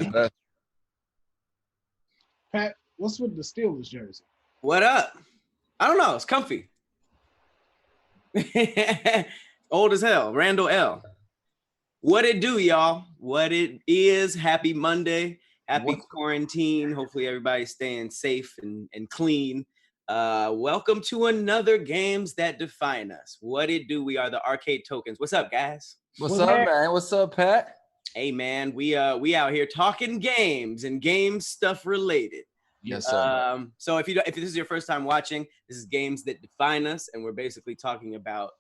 He's the best. Pat, what's with the Steelers jersey? What up? I don't know. It's comfy. Old as hell. Randall L. What it do, y'all? What it is? Happy Monday. Happy quarantine. Hopefully everybody's staying safe and clean. Welcome to another Games That Define Us. What it do? We are the Arcade Tokens. What's up, guys? What's up, man? What's up, Pat? Hey, man. We out here talking games and game stuff related. Yes, sir. So if this is your first time watching, this is Games That Define Us, and we're basically talking about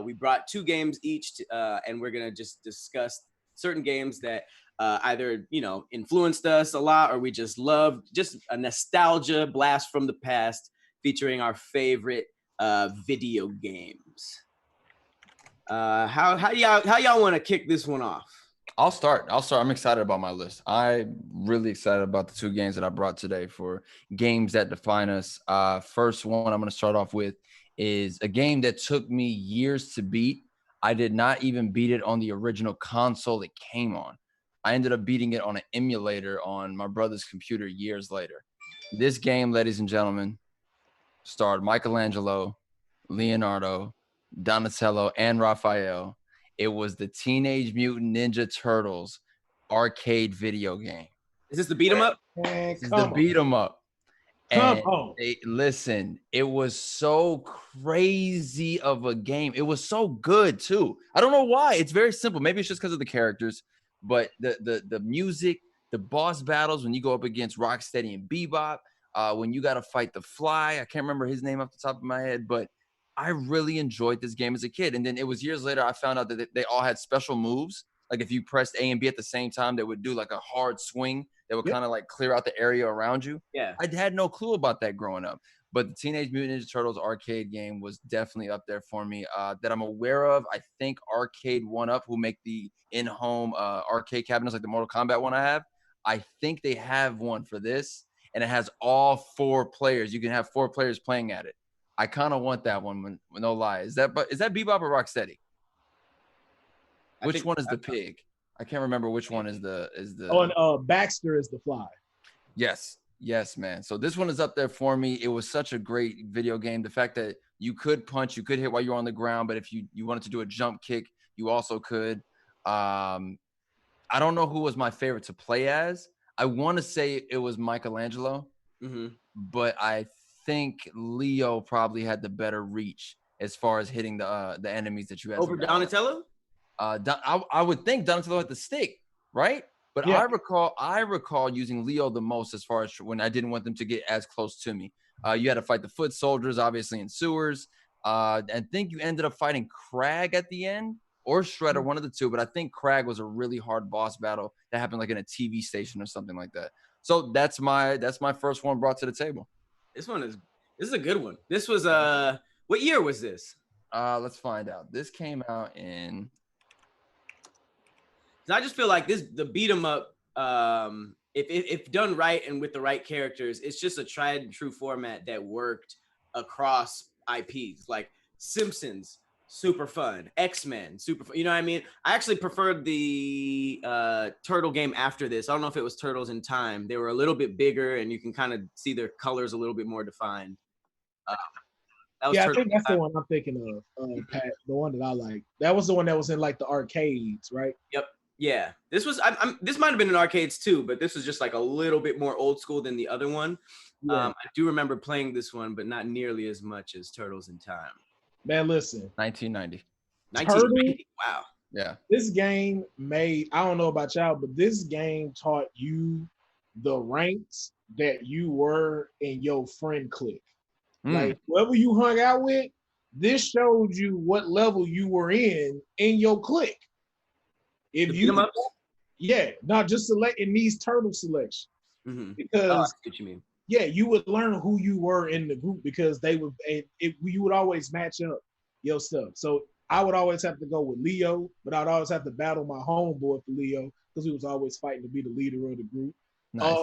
we brought two games each, and we're gonna just discuss certain games that either influenced us a lot or we just loved, just a nostalgia blast from the past, featuring our favorite video games. How y'all want to kick this one off? I'll start. I'm excited about my list. I'm really excited about the two games that I brought today for Games That Define Us. First one I'm going to start off with is a game that took me years to beat. I did not even beat it on the original console it came on. I ended up beating it on an emulator on my brother's computer years later. This game, ladies and gentlemen, starred Michelangelo, Leonardo, Donatello, and Raphael. It was the Teenage Mutant Ninja Turtles arcade video game. Is this the beat 'em up? This is the beat 'em up. And listen, it was so crazy of a game. It was so good too. I don't know why. It's very simple. Maybe it's just because of the characters, but the music, the boss battles when you go up against Rocksteady and Bebop, when you got to fight the Fly. I can't remember his name off the top of my head, but I really enjoyed this game as a kid. And then it was years later I found out that they all had special moves. Like if you pressed A and B at the same time, they would do like a hard swing that would kind of like clear out the area around you. Yeah. I had no clue about that growing up. But the Teenage Mutant Ninja Turtles arcade game was definitely up there for me that I'm aware of. I think Arcade 1-Up, who make the in-home arcade cabinets like the Mortal Kombat one I have, I think they have one for this. And it has all 4 players. You can have 4 players playing at it. I kind of want that one, when no lie. Is that Bebop or Rocksteady? Which one is the pig? I can't remember which one is the. Oh, and Baxter is the Fly. Yes, man. So this one is up there for me. It was such a great video game. The fact that you could punch, you could hit while you're on the ground, but if you wanted to do a jump kick, you also could. I don't know who was my favorite to play as. I want to say it was Michelangelo, but I think Khleo probably had the better reach as far as hitting the enemies that you had. Over Donatello? I would think Donatello had the stick, right? But yeah. I recall using Khleo the most as far as when I didn't want them to get as close to me. You had to fight the foot soldiers, obviously, in sewers. I think you ended up fighting Krag at the end, or Shredder, one of the two. But I think Krag was a really hard boss battle that happened like in a TV station or something like that. So that's my first one brought to the table. This is a good one. This was what year was this? Let's find out. This came out in. I just feel like the beat 'em up, if done right and with the right characters, it's just a tried and true format that worked across IPs. Like Simpsons, super fun. X-Men, super fun. You know what I mean? I actually preferred the Turtle game after this. I don't know if it was Turtles in Time. They were a little bit bigger, and you can kind of see their colors a little bit more defined. I think that's the one I'm thinking of, Pat. The one that I like. That was the one that was in like the arcades, right? Yep. Yeah, this was. This might have been in arcades too, but this was just like a little bit more old school than the other one. Yeah. I do remember playing this one, but not nearly as much as Turtles in Time. Man, listen. 1990. 1990. Wow. Yeah. This game I don't know about y'all, but this game taught you the ranks that you were in your friend clique. Like whoever you hung out with, this showed you what level you were in your clique. If you, not just selecting these turtle selections, because what you mean. Yeah, you would learn who you were in the group because you would always match up your stuff. So I would always have to go with Khleo, but I'd always have to battle my homeboy for Khleo because he was always fighting to be the leader of the group. Nice.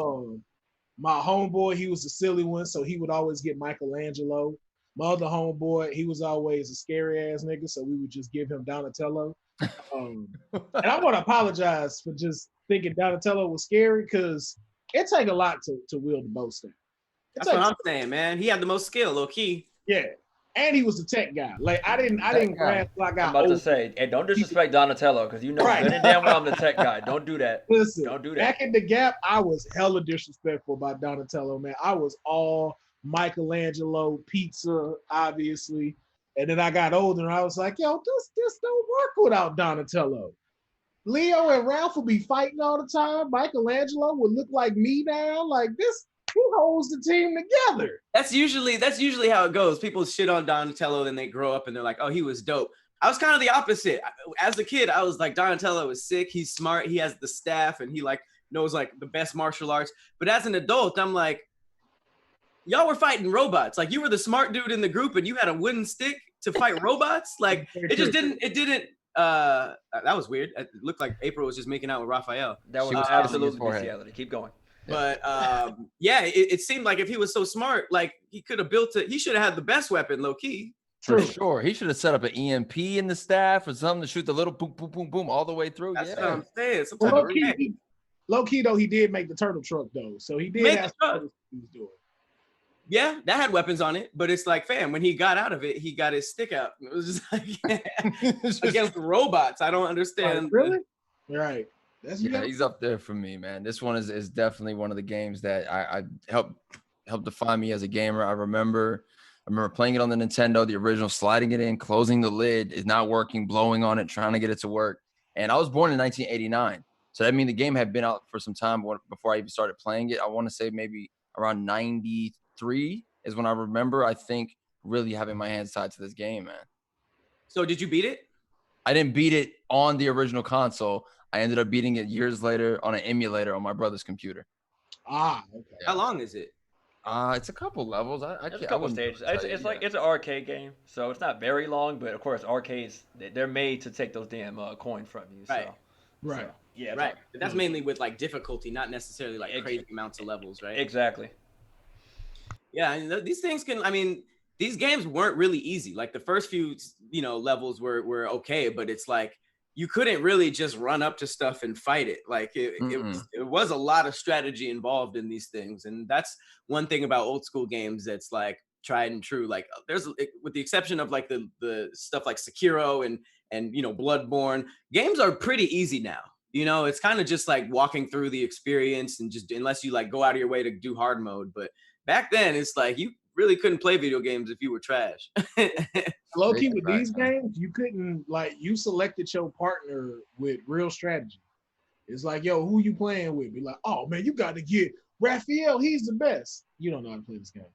My homeboy, he was the silly one, so he would always get Michelangelo. My other homeboy, he was always a scary ass nigga, so we would just give him Donatello. And I want to apologize for just thinking Donatello was scary because it take a lot to wield the bow staff. That's what I'm saying, man. He had the most skill, low key. Yeah. And he was the tech guy. Like I didn't grasp like I'm about to say, and don't disrespect Donatello because you know good and damn well I'm the tech guy. Don't do that. Listen, don't do that. Back in the Gap, I was hella disrespectful about Donatello, man. I was all Michelangelo, pizza, obviously. And then I got older and I was like, yo, this don't work without Donatello. Leo and Ralph would be fighting all the time. Michelangelo would look like me now. Like this, he holds the team together. That's usually how it goes. People shit on Donatello, then they grow up and they're like, oh, he was dope. I was kind of the opposite. As a kid, I was like, Donatello is sick. He's smart. He has the staff and he like knows like the best martial arts. But as an adult, I'm like, y'all were fighting robots. Like you were the smart dude in the group and you had a wooden stick to fight robots. Like it didn't. That was weird. It looked like April was just making out with Raphael. That was absolutely bestiality. Keep going. But yeah, it seemed like if he was so smart, like he could have he should have had the best weapon, low key. For sure. He should have set up an EMP in the staff or something to shoot the little boom, boom, boom, boom all the way through. That's what I'm saying. Low key though, he did make the turtle truck though. So he did have what he was doing. Yeah, that had weapons on it, but it's like, fam, when he got out of it, he got his stick out. It was just like against robots. I don't understand. Really? Right. He's up there for me, man. This one is definitely one of the games that I helped define me as a gamer. I remember playing it on the Nintendo, the original, sliding it in, closing the lid, is not working, blowing on it, trying to get it to work. And I was born in 1989. So that means the game had been out for some time before I even started playing it. I want to say maybe around 93 is when I remember, I think, really having my hands tied to this game, man. So did you beat it? I didn't beat it on the original console. I ended up beating it years later on an emulator on my brother's computer. Okay. Yeah. How long is it? It's a couple levels. It's a couple stages. It's like it's an arcade game, so it's not very long. But of course, arcades they're made to take those damn coins from you. Right. So, right. So, yeah. Right. But that's mainly with like difficulty, not necessarily like crazy amounts of levels, right? Exactly. Yeah, and these things can. I mean, these games weren't really easy. Like the first few, levels were okay, but it's like you couldn't really just run up to stuff and fight it. Like it was a lot of strategy involved in these things, and that's one thing about old school games that's like tried and true. Like there's, with the exception of like the stuff like Sekiro and Bloodborne, games are pretty easy now. It's kind of just like walking through the experience and just unless you like go out of your way to do hard mode. But back then, it's like you really couldn't play video games if you were trash. Low-key with these games, you couldn't, like, you selected your partner with real strategy. It's like, yo, who you playing with? Be like, oh, man, you got to get Raphael. He's the best. You don't know how to play this game.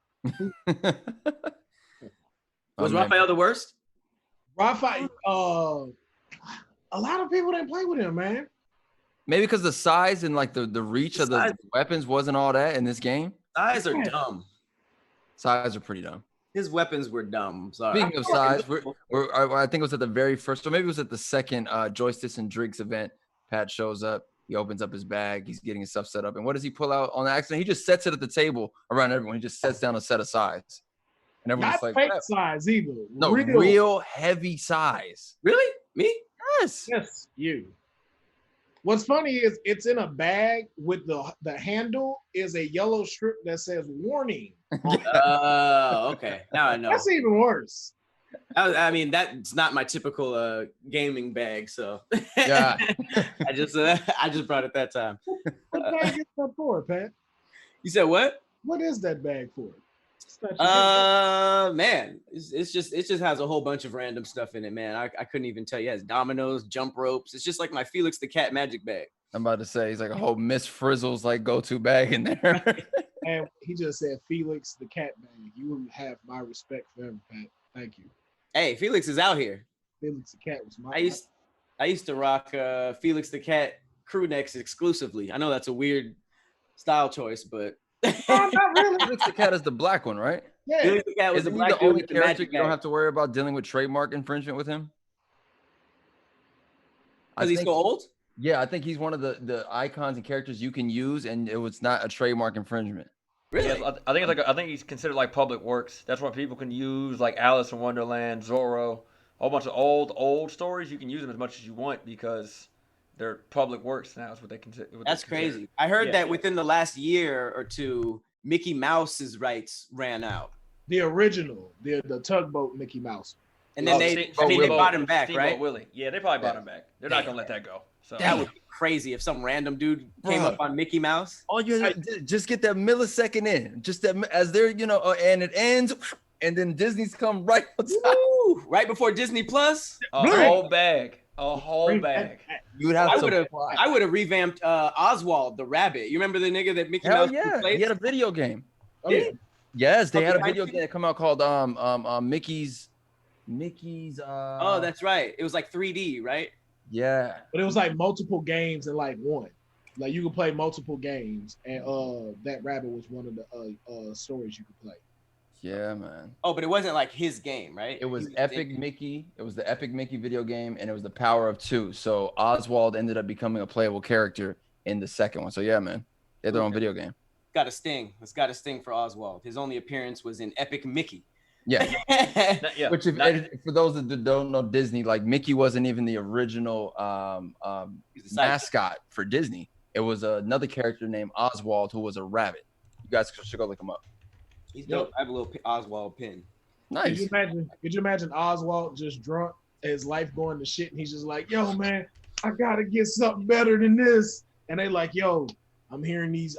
Was Raphael the worst? Raphael, a lot of people didn't play with him, man. Maybe because the size and like the reach of the weapons wasn't all that in this game. Size are dumb. Size are pretty dumb. His weapons were dumb. Sorry. Speaking of size, I think it was at the very first, or maybe it was at the second Joysticks and Drinks event. Pat shows up. He opens up his bag. He's getting his stuff set up. And what does he pull out on accident? He just sets it at the table around everyone. He just sets down a set of size. And everyone's not like, fake size either. No, real heavy size. Really? Me? Yes. Yes, you. What's funny is it's in a bag with the handle is a yellow strip that says warning. Okay. Now I know. That's even worse. I mean, that's not my typical gaming bag, so yeah. I just brought it that time. What bag is that for, Pat? You said what? What is that bag for? Man, it just has a whole bunch of random stuff in it, man. I couldn't even tell you. It has dominoes, jump ropes. It's just like my Felix the Cat magic bag. I'm about to say he's like a whole Miss Frizzle's like go-to bag in there. And he just said Felix the Cat bag. You have my respect forever, Pat. Thank you. Hey, Felix is out here. Felix the Cat was my. I used to rock Felix the Cat crew necks exclusively. I know that's a weird style choice, but. No, not really. Felix the Cat is the black one, right? Yeah. Felix the Cat was Isn't the black he the only dude with character the you don't have to worry about dealing with trademark infringement with him? Because he's so old? Yeah, I think he's one of the icons and characters you can use, and it was not a trademark infringement. Really? Yeah, I think he's considered like public works. That's what people can use, like Alice in Wonderland, Zorro, a whole bunch of old stories. You can use them as much as you want because They're public works now. Is what they consider. That's crazy. I heard that within the last year or two, Mickey Mouse's rights ran out. The original, the tugboat Mickey Mouse. And then they bought him back, Steamboat right? Willie. Yeah, they probably bought him back. They're not gonna let that go. So that would be crazy if some random dude came up on Mickey Mouse. All you have to just get that millisecond in, just that as they're and it ends, and then Disney's come right on top. Woo, right before Disney Plus. A whole bag. You would have. I would have revamped Oswald the rabbit. You remember the nigga that Mickey Mouse played? He had a video game. Oh, yeah. Yes, they had a video game that come out called Mickey's. Oh, that's right. It was like 3D, right? Yeah. But it was like multiple games in like one. Like you could play multiple games, and that rabbit was one of the stories you could play. Yeah, man. Oh, but it wasn't like his game, right? It was Epic Mickey. It was the Epic Mickey video game, and it was the power of two. So Oswald ended up becoming a playable character in the second one. So yeah, man, they had their own video game. Got a sting. It's got a sting for Oswald. His only appearance was in Epic Mickey. Yeah. Which, for those that don't know Disney, like Mickey wasn't even the original mascot for Disney. It was another character named Oswald who was a rabbit. You guys should go look him up. He's dope. I have a little Oswald pin. Nice. Could you imagine Oswald just drunk, his life going to shit, and he's just like, yo, man, I gotta get something better than this. And they like, yo, I'm hearing these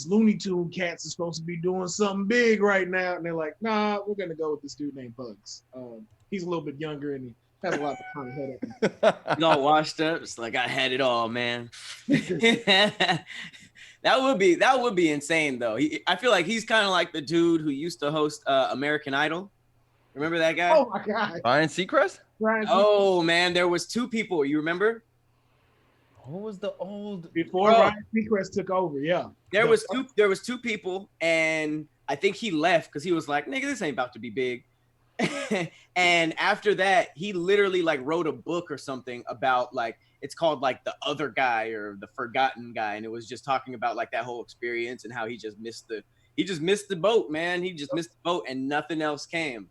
Looney Tune cats are supposed to be doing something big right now. And they're like, nah, we're gonna go with this dude named Bugs. He's a little bit younger and he has a lot of kind of head up. He's all washed up. It's like I had it all, man. That would be insane though. I feel like he's kind of like the dude who used to host American Idol. Remember that guy? Oh my God. Ryan Seacrest? Oh man, there was two people. You remember? Who was the old before Ryan Seacrest took over? Yeah. There was two people, and I think he left because he was like, nigga, this ain't about to be big. And after that, he literally like wrote a book or something about like it's called like The Other Guy or The Forgotten Guy, and it was just talking about like that whole experience and how he just missed the boat, man. He just missed the boat and nothing else came.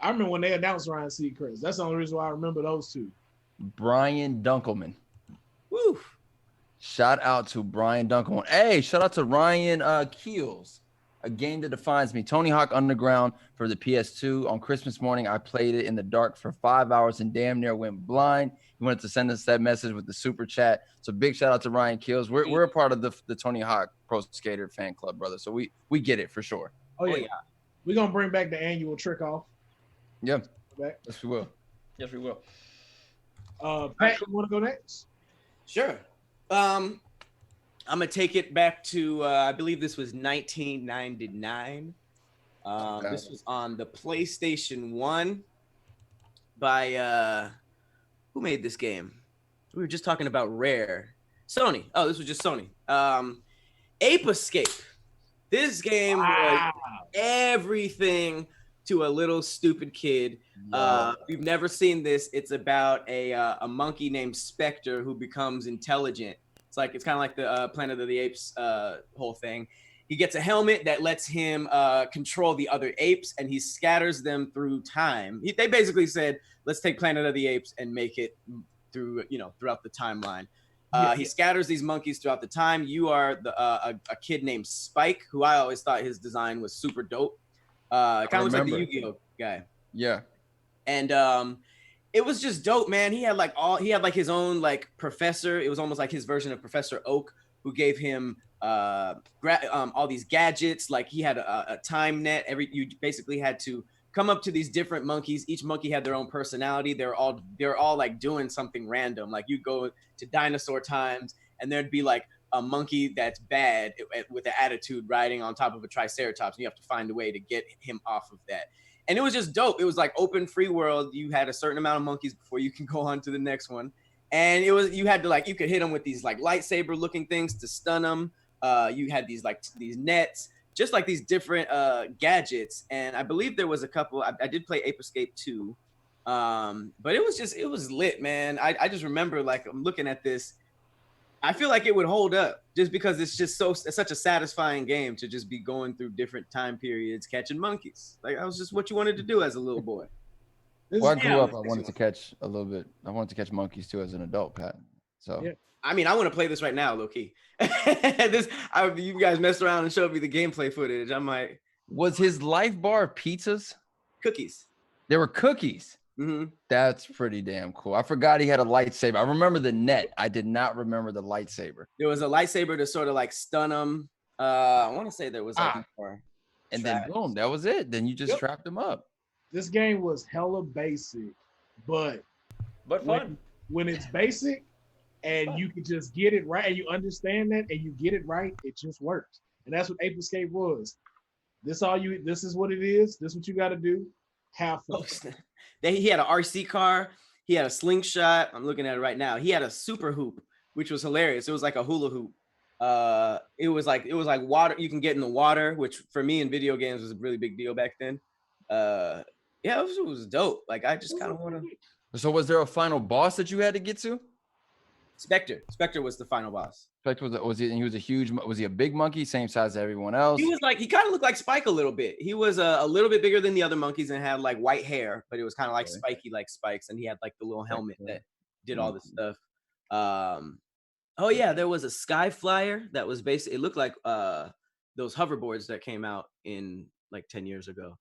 I remember when they announced Ryan Seacrest. That's the only reason why I remember those two. Brian Dunkelman. Woo! Shout out to Brian Dunkelman. Hey, shout out to Ryan Keels. A game that defines me. Tony Hawk Underground for the PS2. On Christmas morning, I played it in the dark for 5 hours and damn near went blind. He wanted to send us that message with the super chat. So big shout out to Ryan Keels. We're a part of the Tony Hawk Pro Skater fan club, brother. So we get it for sure. Oh yeah. We're gonna bring back the annual trick off. Yeah. Yes, we will. Yes, we will. Pat, you want to go next? Sure. I'm gonna take it back to I believe this was 1999. This was on the PlayStation 1 by who made this game? We were just talking about Rare. Sony. Oh, this was just Sony. Ape Escape. This game was everything to a little stupid kid. If you've never seen this, it's about a monkey named Spectre who becomes intelligent. It's kind of like the Planet of the Apes whole thing. He gets a helmet that lets him control the other apes, and he scatters them through time. They basically said, let's take Planet of the Apes and make it throughout the timeline. He scatters these monkeys throughout the time. You are a kid named Spike, who I always thought his design was super dope. Kind of looks like the Yu-Gi-Oh guy. Yeah. And it was just dope, man. He had like his own like professor. It was almost like his version of Professor Oak, who gave him all these gadgets. Like he had a time net. You basically had to come up to these different monkeys. Each monkey had their own personality. They're all like doing something random. Like you go to dinosaur times, and there'd be like a monkey that's bad with an attitude riding on top of a triceratops, and you have to find a way to get him off of that. And it was just dope. It was like open free world. You had a certain amount of monkeys before you can go on to the next one. And you could hit them with these like lightsaber looking things to stun them. You had these nets, just like these different gadgets. And I believe there was a couple. I did play Ape Escape 2. But it was lit, man. I just remember like I'm looking at this. I feel like it would hold up just because it's such a satisfying game to just be going through different time periods, catching monkeys. Like that was just what you wanted to do as a little boy. Well, I grew up. I wanted to catch a little bit. I wanted to catch monkeys too as an adult, Pat. So I mean, I want to play this right now, low key. You guys messed around and showed me the gameplay footage. I'm like, was his life bar pizzas? Cookies. There were cookies. Mm-hmm. That's pretty damn cool. I forgot he had a lightsaber. I remember the net. I did not remember the lightsaber. There was a lightsaber to sort of like stun him. I want to say there was like more. And then boom, that was it. Then you just trapped him up. This game was hella basic, but fun. When it's basic and you can just get it right and you understand that and you get it right, it just works. And that's what Ape Escape was. This is what it is. This is what you got to do. Have fun. He had an RC car. He had a slingshot. I'm looking at it right now. He had a super hoop, which was hilarious. It was like a hula hoop. It was like water. You can get in the water, which for me in video games was a really big deal back then. It was dope. Like I just kind of want to. So was there a final boss that you had to get to? Spectre was the final boss. Spectre was he a big monkey, same size as everyone else? He kind of looked like Spike a little bit. He was a little bit bigger than the other monkeys and had like white hair, but it was kind of like spiky like Spikes, and he had like the little helmet that did all this stuff. There was a Sky Flyer that was basically, it looked like those hoverboards that came out in like 10 years ago,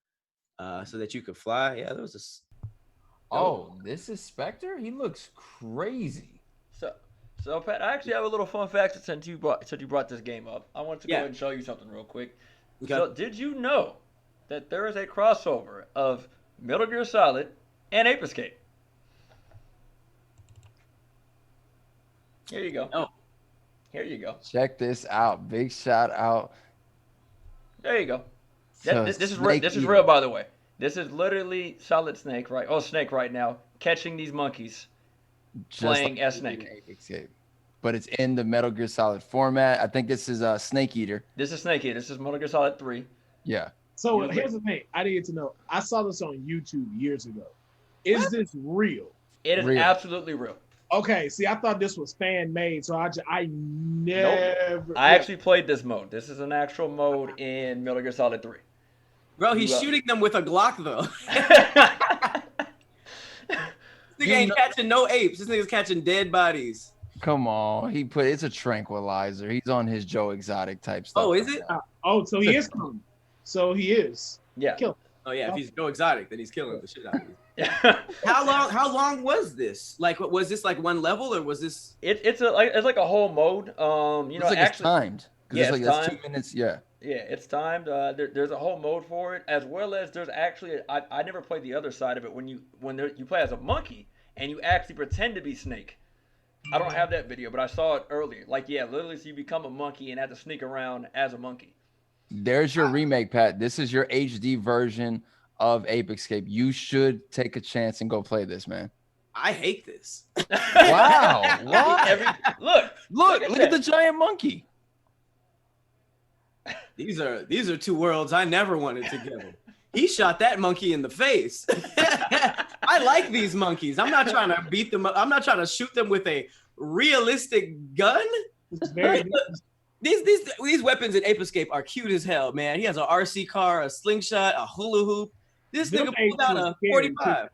so that you could fly. Yeah, there was this. This is Spectre? He looks crazy. So Pat, I actually have a little fun fact since you brought this game up. I want to go ahead and show you something real quick. Okay. So did you know that there is a crossover of Metal Gear Solid and Ape Escape? Here you go. Oh. Here you go. Check this out. Big shout out. There you go. This is real, by the way. This is literally Solid Snake, right? Snake right now, catching these monkeys, playing as Snake. Escape. But it's in the Metal Gear Solid format. I think this is Snake Eater. This is Snake Eater. This is Metal Gear Solid 3. Yeah. So here's the thing. I needed to know. I saw this on YouTube years ago. Is this real? It is absolutely real. Okay. See, I thought this was fan made, so I never. Nope. I actually played this mode. This is an actual mode in Metal Gear Solid 3. Bro, he's shooting them with a Glock though. This nigga ain't catching no apes. This nigga's catching dead bodies. Come on, it's a tranquilizer. He's on his Joe Exotic type stuff. Oh, is it? So he is coming. So he is. Yeah. Kill. Oh yeah, if he's Joe Exotic, then he's killing the shit out of you. How long was this? Like, was this like one level or was this? It's like a whole mode. It's like it's timed. Yeah, it's like 2 minutes. Yeah. Yeah, it's timed. There's a whole mode for it, as well as there's actually I never played the other side of it when you play as a monkey and you actually pretend to be Snake. I don't have that video, but I saw it earlier. Like, literally, so you become a monkey and have to sneak around as a monkey. There's your remake, Pat. This is your HD version of Ape Escape. You should take a chance and go play this, man. I hate this. Wow. Why? Look at the giant monkey. These are two worlds I never wanted together. He shot that monkey in the face. I like these monkeys. I'm not trying to beat them up. I'm not trying to shoot them with a realistic gun. These weapons in Ape Escape are cute as hell, man. He has an RC car, a slingshot, a hula hoop. This nigga pulled out a 45.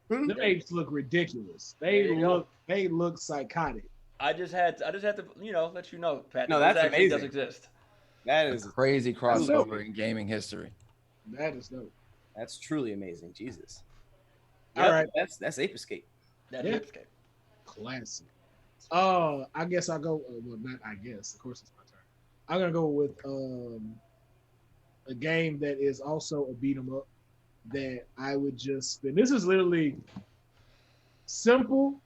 The apes look ridiculous. They look psychotic. I just had to let you know, Pat. No, that's actually amazing. Does exist. That is a crazy crossover in gaming history. That is dope. That's truly amazing. Jesus. All right. That's Ape Escape. That's Ape Escape. Classic. I guess I'll go. Well, not I guess. Of course, it's my turn. I'm gonna go with a game that is also a beat 'em up that I would just spend. This is literally simple,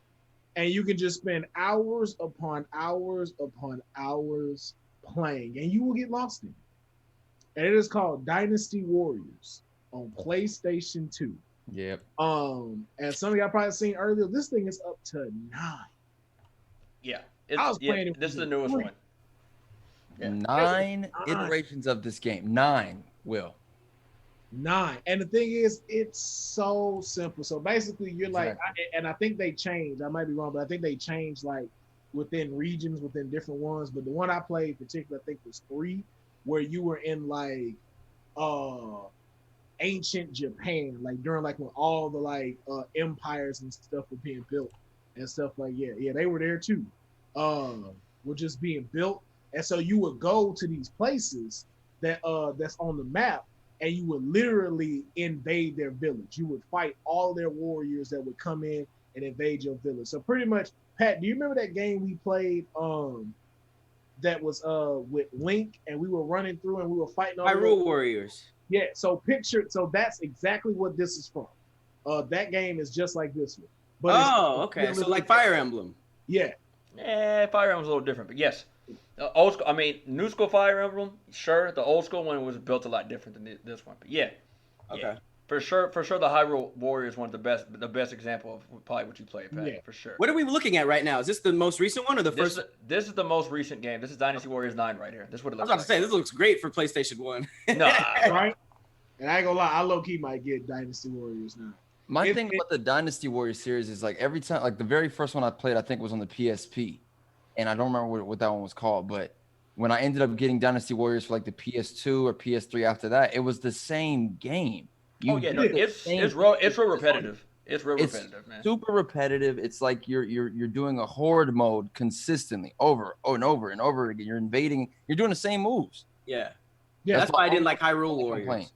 and you can just spend hours upon hours upon hours playing, and you will get lost in it. And it is called Dynasty Warriors on PlayStation 2. Yep. And some of y'all probably seen earlier, this thing is up to 9. Yeah. I was playing it. This is the newest one. Yeah. 9 iterations of this game. 9, Will. 9. And the thing is, it's so simple. So basically, you're like, and I think they changed. I might be wrong, but I think they changed like within regions, within different ones. But the one I played particularly, I think was 3, where you were in like ancient Japan, like during like when all the like empires and stuff were being built and stuff like they were there too. were just being built, and so you would go to these places that's on the map, and you would literally invade their village. You would fight all their warriors that would come in and invade your village. So pretty much, Pat, do you remember that game we played? That was with Link, and we were running through and we were fighting all Hyrule Warriors. Yeah, so that's exactly what this is from. That game is just like this one. But okay. So like Fire Emblem. Yeah. Fire Emblem's a little different, but yes. Old school, I mean, new school Fire Emblem, sure. The old school one was built a lot different than this one, but yeah. Okay. Yeah. For sure, the Hyrule Warriors one of the best example of probably what you played, Pat, for sure. What are we looking at right now? Is this the most recent one or the first? This is the most recent game. This is Dynasty Warriors 9 right here. This is what it looks like. I was about to say, this looks great for PlayStation 1. No. Right? And I ain't gonna lie, I low-key might get Dynasty Warriors now. My thing about the Dynasty Warriors series is like every time, like the very first one I played, I think was on the PSP. And I don't remember what that one was called, but when I ended up getting Dynasty Warriors for like the PS2 or PS3 after that, it was the same game. It's real repetitive. It's real repetitive, man. Super repetitive. It's like you're doing a horde mode consistently over and over and over again. You're invading. You're doing the same moves. Yeah. That's why I didn't like Hyrule Warriors.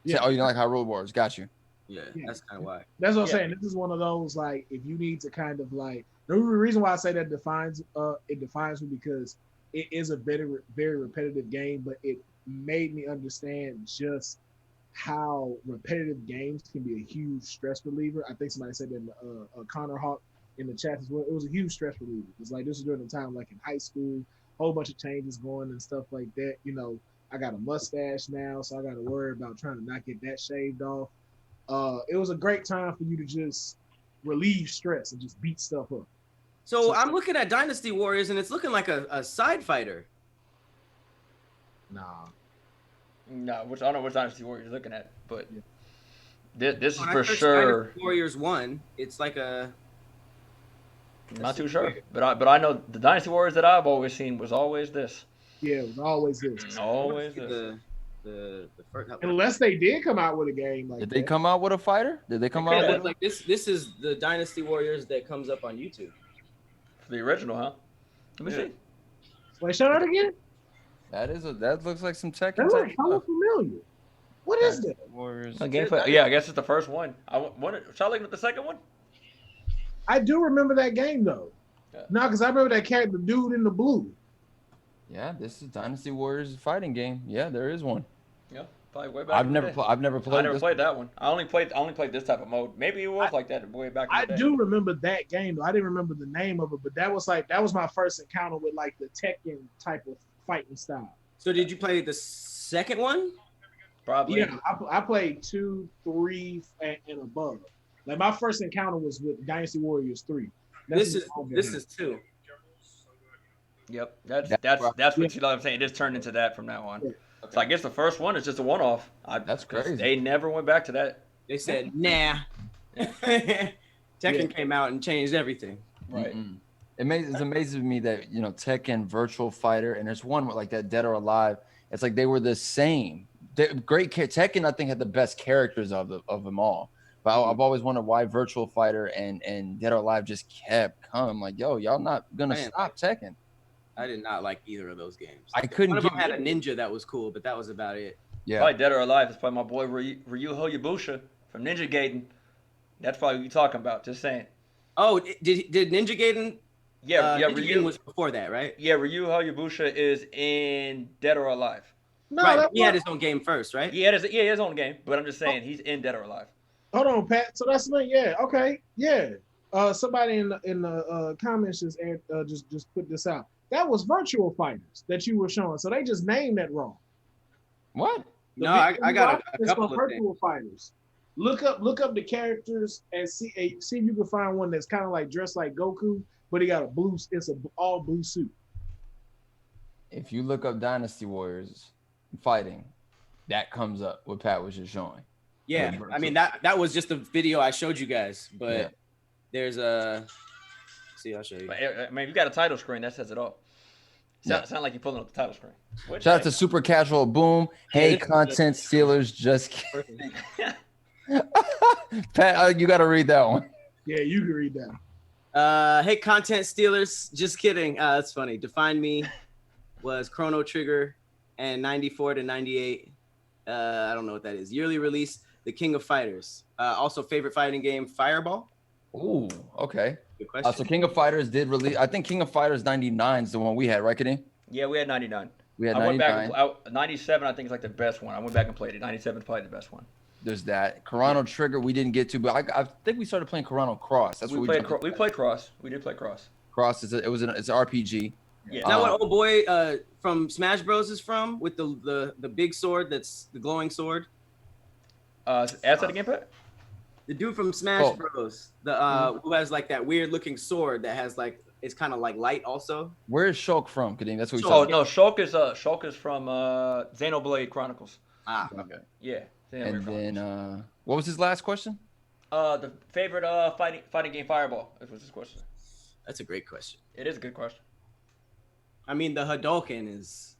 Yeah. Oh, you don't like Hyrule Warriors? Got you. Yeah, that's kind of why. That's what I'm saying. This is one of those like if you need to kind of like the reason why I say that defines me because it is a very very repetitive game, but it made me understand just how repetitive games can be a huge stress reliever. I think somebody said that in Connor Hawk in the chat as well. It was a huge stress reliever. It's like this was during the time like in high school, whole bunch of changes going and stuff like that. You know, I got a mustache now, so I got to worry about trying to not get that shaved off. It was a great time for you to just relieve stress and just beat stuff up. So I'm looking at Dynasty Warriors, and it's looking like a side fighter. No, which I don't know which Dynasty Warriors you're looking at, but this is for sure. Dynasty Warriors 1. It's like a. Not too sure, but I know the Dynasty Warriors that I've always seen was always this. Yeah, it was always this. Always this. The first, unless they did come out with a game like did they come out with a fighter? Did they come out with like this? This is the Dynasty Warriors that comes up on YouTube. For the original, huh? Let me see. Wait, show that again. That looks like some tech. That looks hella familiar. What is that? Warriors. Gameplay. Yeah, I guess it's the first one. Shall I look at the second one? I do remember that game though. Yeah. No, because I remember that character, the dude in the blue. Yeah, this is Dynasty Warriors fighting game. Yeah, there is one. Yeah, probably way back. I've never played. I never played that one. I only played this type of mode. Maybe it was like that way back. I do remember that game though. I didn't remember the name of it, but that was my first encounter with like the Tekken type of fighting style. So did you play the second one? Probably. Yeah, I played 2, 3, and above. Like my first encounter was with Dynasty Warriors 3. This is 2. Yep, that's what you know. I'm saying. It just turned into that from now on. Yeah. Okay. So I guess the first one is just a one-off. That's crazy. They never went back to that. They said, nah. Tekken came out and changed everything. Right. Mm-hmm. It's amazing to me that Tekken Virtual Fighter and there's one with like that Dead or Alive. It's like they were the same. Tekken I think had the best characters of them all. But I've always wondered why Virtual Fighter and Dead or Alive just kept coming. Like, yo, y'all not gonna stop Tekken. I did not like either of those games. I couldn't. One of them had a ninja that was cool, but that was about it. Yeah. Probably Dead or Alive. It's probably my boy Ryu Hayabusa from Ninja Gaiden. That's probably what you're talking about. Just saying. Oh, did Ninja Gaiden? Yeah, Ninja Gaiden was before that, right? Yeah, Ryu Hayabusa is in Dead or Alive. No, right. He had his own game first, right? He had his own game, but I'm just saying he's in Dead or Alive. Hold on, Pat. So that's me. Yeah. Okay. Yeah. Somebody in the comments just put this out. That was Virtual Fighters that you were showing. So they just named that wrong. What? No, I got a couple of Virtual Fighters. Look up the characters and see if you can find one that's kind of like dressed like Goku, but he got it's a all blue suit. If you look up Dynasty Warriors fighting, that comes up what Pat was just showing. Yeah, I mean that was just the video I showed you guys, but there's a. See, I'll show you. I mean, if you got a title screen, that says it all. Sound like you're pulling up the title screen. Shout out to Super Casual Boom. Hey, content stealers, just kidding. Pat, you got to read that one. Yeah, you can read that. Hey, content stealers. Just kidding. That's funny. Define Me was Chrono Trigger and 94 to 98. I don't know what that is. Yearly release, The King of Fighters. Also, favorite fighting game, Fireball. Ooh, okay. Good question. So King of Fighters did release. I think King of Fighters 99 is the one we had, right, Khadeem? Yeah, we had 99. We had I went 99. back and 97, I think, is like the best one. I went back and played it. 97 is probably the best one. There's that. Chrono Trigger we didn't get to, but I think we started playing Chrono Cross. That's what we played Cross. We did play Cross. Cross is it's an RPG. Yeah. Is that what old boy from Smash Bros is from with the big sword that's the glowing sword? Add that again, Pat? The dude from Smash Bros, who has like that weird looking sword that has like it's kind of like light also. Where is Shulk from, Khadeem? That's what we Oh no, Shulk is from Xenoblade Chronicles. Ah, okay. Yeah. And then what was his last question? The favorite fighting game, Fireball. That was his question. That's a great question. It is a good question. I mean, the Hadouken is.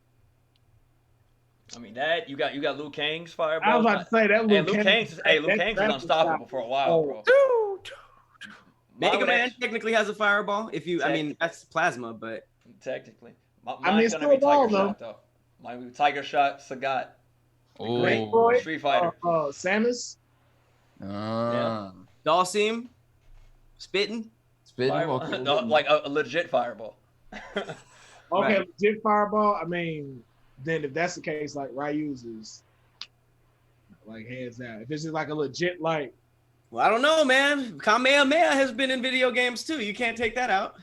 I mean that you got Liu Kang's Fireball. I was about to say that Liu Kang's was unstoppable for a while, bro. Mega Man technically has a fireball. I mean, that's plasma, but technically, it's still a ball though. Mine would be Tiger Shot, Sagat. Oh, Street Fighter. Samus. Yeah. Dalsim, spitting. No, like a legit fireball. Okay, Right. legit fireball. I mean, then if that's the case, like Ryu's is like hands down. If it's just like a legit like. Well, I don't know, man. Kamehameha has been in video games too. You can't take that out.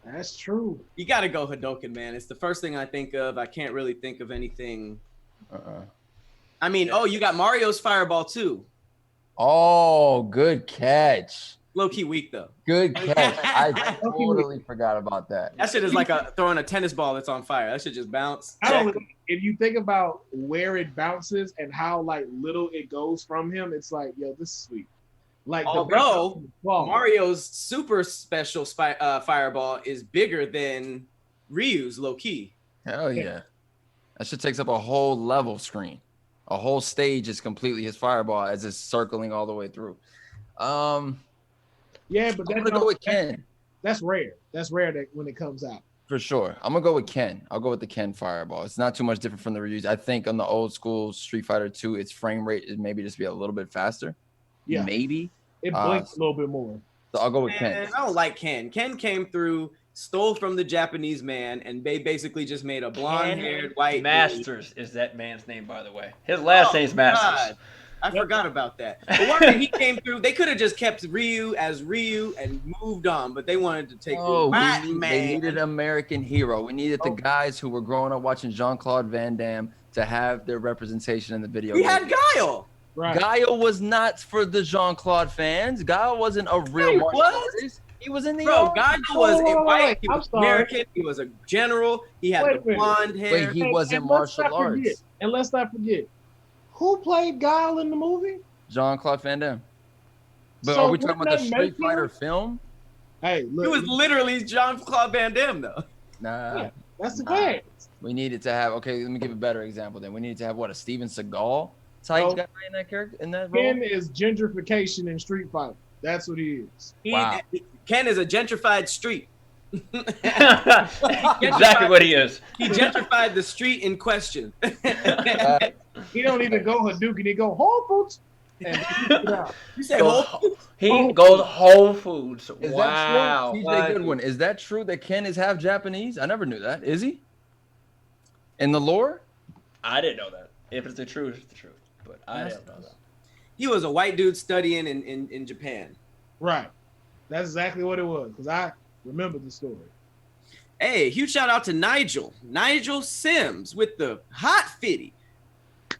That's true. You got to go Hadouken, man. It's the first thing I think of. I can't really think of anything. I mean, you got Mario's Fireball too. Oh, good catch. Low key weak though. Good catch. I totally forgot about that. That shit is like throwing a tennis ball that's on fire. That shit just bounce. If you think about where it bounces and how like little it goes from him, it's like, yo, this is sweet. Like, although Mario's super special fireball is bigger than Ryu's low key. Hell yeah. That shit takes up a whole level screen. A whole stage is completely his fireball as it's circling all the way through. Yeah, but I'm gonna go with Ken. That's rare. That's rare that when it comes out. For sure. I'm gonna go with Ken. I'll go with the Ken fireball. It's not too much different from the Ryu's. I think on the old school Street Fighter 2, its frame rate is maybe just be a little bit faster. Yeah. Maybe. It blinks a little bit more. So I'll go with Ken. I don't like Ken. Ken came through, stole from the Japanese man, and they basically just made a blonde-haired white Masters dude. Is that man's name, by the way. His last name's Masters. God. I forgot about that. But why he came through? They could have just kept Ryu as Ryu and moved on, but they wanted to take They needed an American hero. We needed the guys who were growing up watching Jean-Claude Van Damme to have their representation in the video game. We had Guile. Right. Guile was not for the Jean-Claude fans. Guile wasn't a real martial artist. He was in the Guile was a white. He was American. He was a general. He had the blonde hair. But he wasn't martial arts. And let's not forget, who played Guile in the movie? Jean-Claude Van Damme. But are we talking about the Street Fighter film? Hey, look. He was literally Jean-Claude Van Damme, though. Nah. Yeah, that's the fact. We needed to have, okay, let me give a better example then. We needed to have, what, a Steven Seagal type guy in that character, in that role? Ken is gentrification in Street Fighter. That's what he is. Ken is a gentrified street. Exactly what he is. He gentrified the street in question. He don't even go Hadouken. He go Whole Foods. And you say Whole Foods? He goes Whole Foods. Is wow. That true? TJ Goodwin, is that true that Ken is half Japanese? I never knew that. Is he? In the lore? I didn't know that. If it's the truth, it's the truth. But I didn't know that. He was a white dude studying in Japan. Right. That's exactly what it was. Because I remember the story. Hey, huge shout out to Nigel. Nigel Sims with the hot fitty.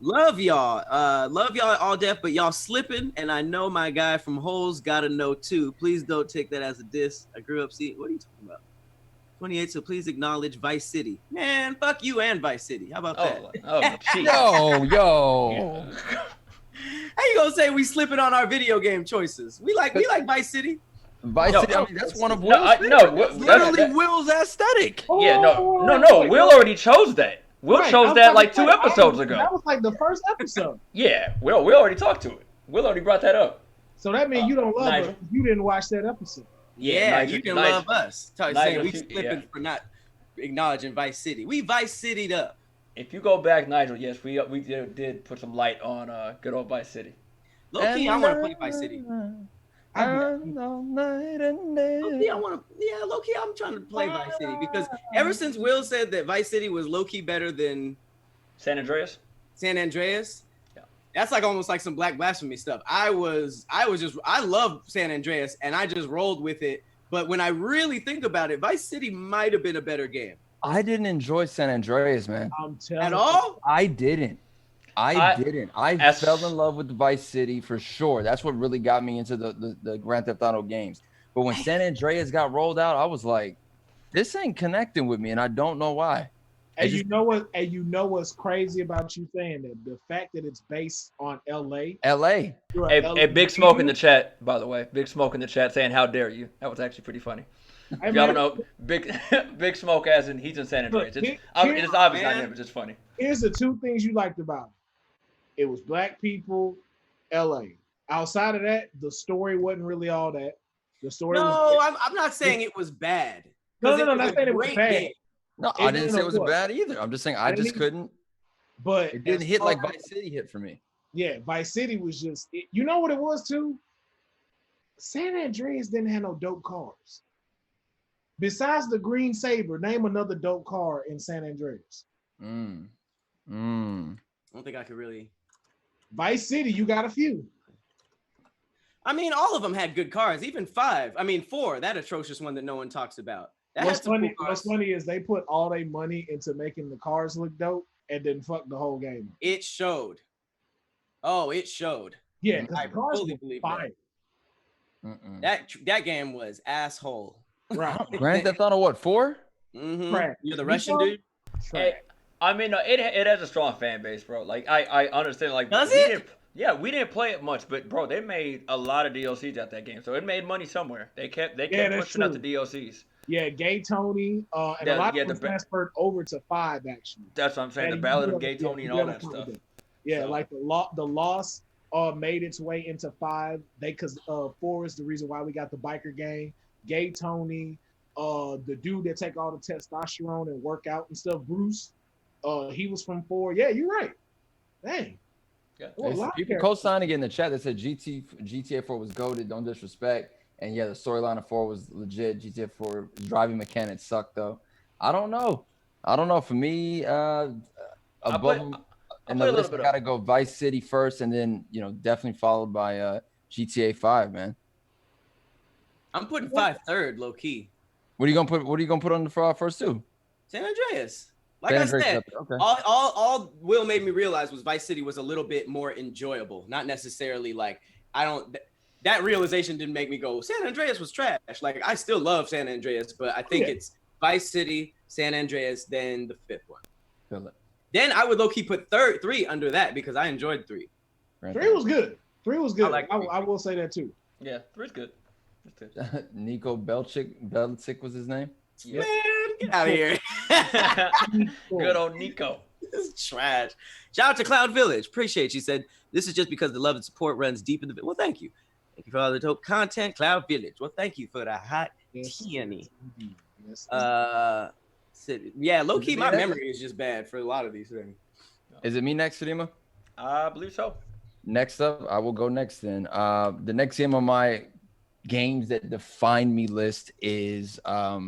Love y'all. Love y'all all deaf, but y'all slipping. And I know my guy from Holes gotta know too. Please don't take that as a diss. I grew up seeing. What are you talking about? 28, so please acknowledge Vice City. Man, fuck you and Vice City. How about that? Yo. How you gonna say we slipping on our video game choices? We like Vice City. Vice City, I mean, that's one of Will's. literally Will's aesthetic. Yeah, no. Will already chose that. Will chose that like 2 episodes ago. That was like the first episode. Yeah, Will already talked to it. Will already brought that up. So that means you don't love Nigel. us. You didn't watch that episode. Yeah, Nigel, you can Nigel. love us. Saying Nigel, we slipping for not acknowledging Vice City. We Vice City'd up. If you go back, Nigel, yes, we did put some light on good old Vice City. Low key, I want to play Vice City. All night and day. Low key, low key, I'm trying to play Vice City because ever since Will said that Vice City was low key better than San Andreas. Yeah. That's like almost like some black blasphemy stuff. I love San Andreas and I just rolled with it. But when I really think about it, Vice City might have been a better game. I didn't enjoy San Andreas, man. I'm telling At all? I didn't. I fell in love with Vice City for sure. That's what really got me into the Grand Theft Auto games. But when San Andreas got rolled out, I was like, this ain't connecting with me, and I don't know why. And you know what's crazy about you saying that? The fact that it's based on LA. Hey, Big Smoke in the chat, by the way. Big Smoke in the chat saying, "How dare you?" That was actually pretty funny. If y'all don't know, Big Smoke as in he's in San Andreas. It's obvious not him, but just funny. Here's the two things you liked about it. It was black people, LA. Outside of that, the story wasn't really all that. The story I'm not saying it was bad. No, not saying it was bad. Game. No, I didn't say it was bad either. I'm just saying I just couldn't. But it didn't hit like Vice City hit for me. Yeah, Vice City was just, you know what it was too? San Andreas didn't have no dope cars. Besides the green Sabre, name another dope car in San Andreas. I don't think I could really. Vice City, you got a few. I mean, all of them had good cars. Even 4, that atrocious one that no one talks about. What's funny is they put all their money into making the cars look dope and then fuck the whole game. It showed. Oh, it showed. Yeah, because the cars were fire. That game was asshole. Right. Grand Theft Auto what, 4? Mm-hmm. You're the Russian dude? Hey, I mean, it has a strong fan base, bro. Like, I understand. Like, does it? We didn't play it much, but bro, they made a lot of DLCs at that game, so it made money somewhere. They kept pushing out the DLCs. Yeah, Gay Tony, and a lot of them transferred over to 5 actually. That's what I'm saying. The Ballad of Gay Tony and all that stuff. Yeah, so. Like the Lost made its way into 5. Because 4 is the reason why we got the biker gang. Gay Tony, the dude that take all the testosterone and work out and stuff, Bruce, he was from 4. Yeah, you're right. Dang. Yeah. People co-signing in the chat that said GTA 4 was goated, don't disrespect. And yeah, the storyline of 4 was legit. GTA 4 driving mechanics sucked though. I don't know. For me, above in the list, I gotta go Vice City first, and then definitely followed by GTA 5, man. I'm putting 5 third, low key. What are you gonna put on the first two? San Andreas. Like I said, okay. all Will made me realize was Vice City was a little bit more enjoyable. Not necessarily like that realization didn't make me go, San Andreas was trash. Like I still love San Andreas, but I think it's Vice City, San Andreas, then the 5th one. Feel it. Then I would low key put 3 under that because I enjoyed 3. 3 was good. 3 was good. I will say that too. Yeah, 3's good. Nico Belchick was his name. Man, get out of here. Good old Nico. This is trash. Shout out to Cloud Village. Appreciate you. Said this is just because the love and support runs deep in the. Well, thank you. Thank you for all the dope content, Cloud Village. Well, thank you for the hot peony. Yeah, low key, my memory is just bad for a lot of these things. Is it me next, Khadeem? I believe so. Next up, I will go next then. The next game on my games that define me list is a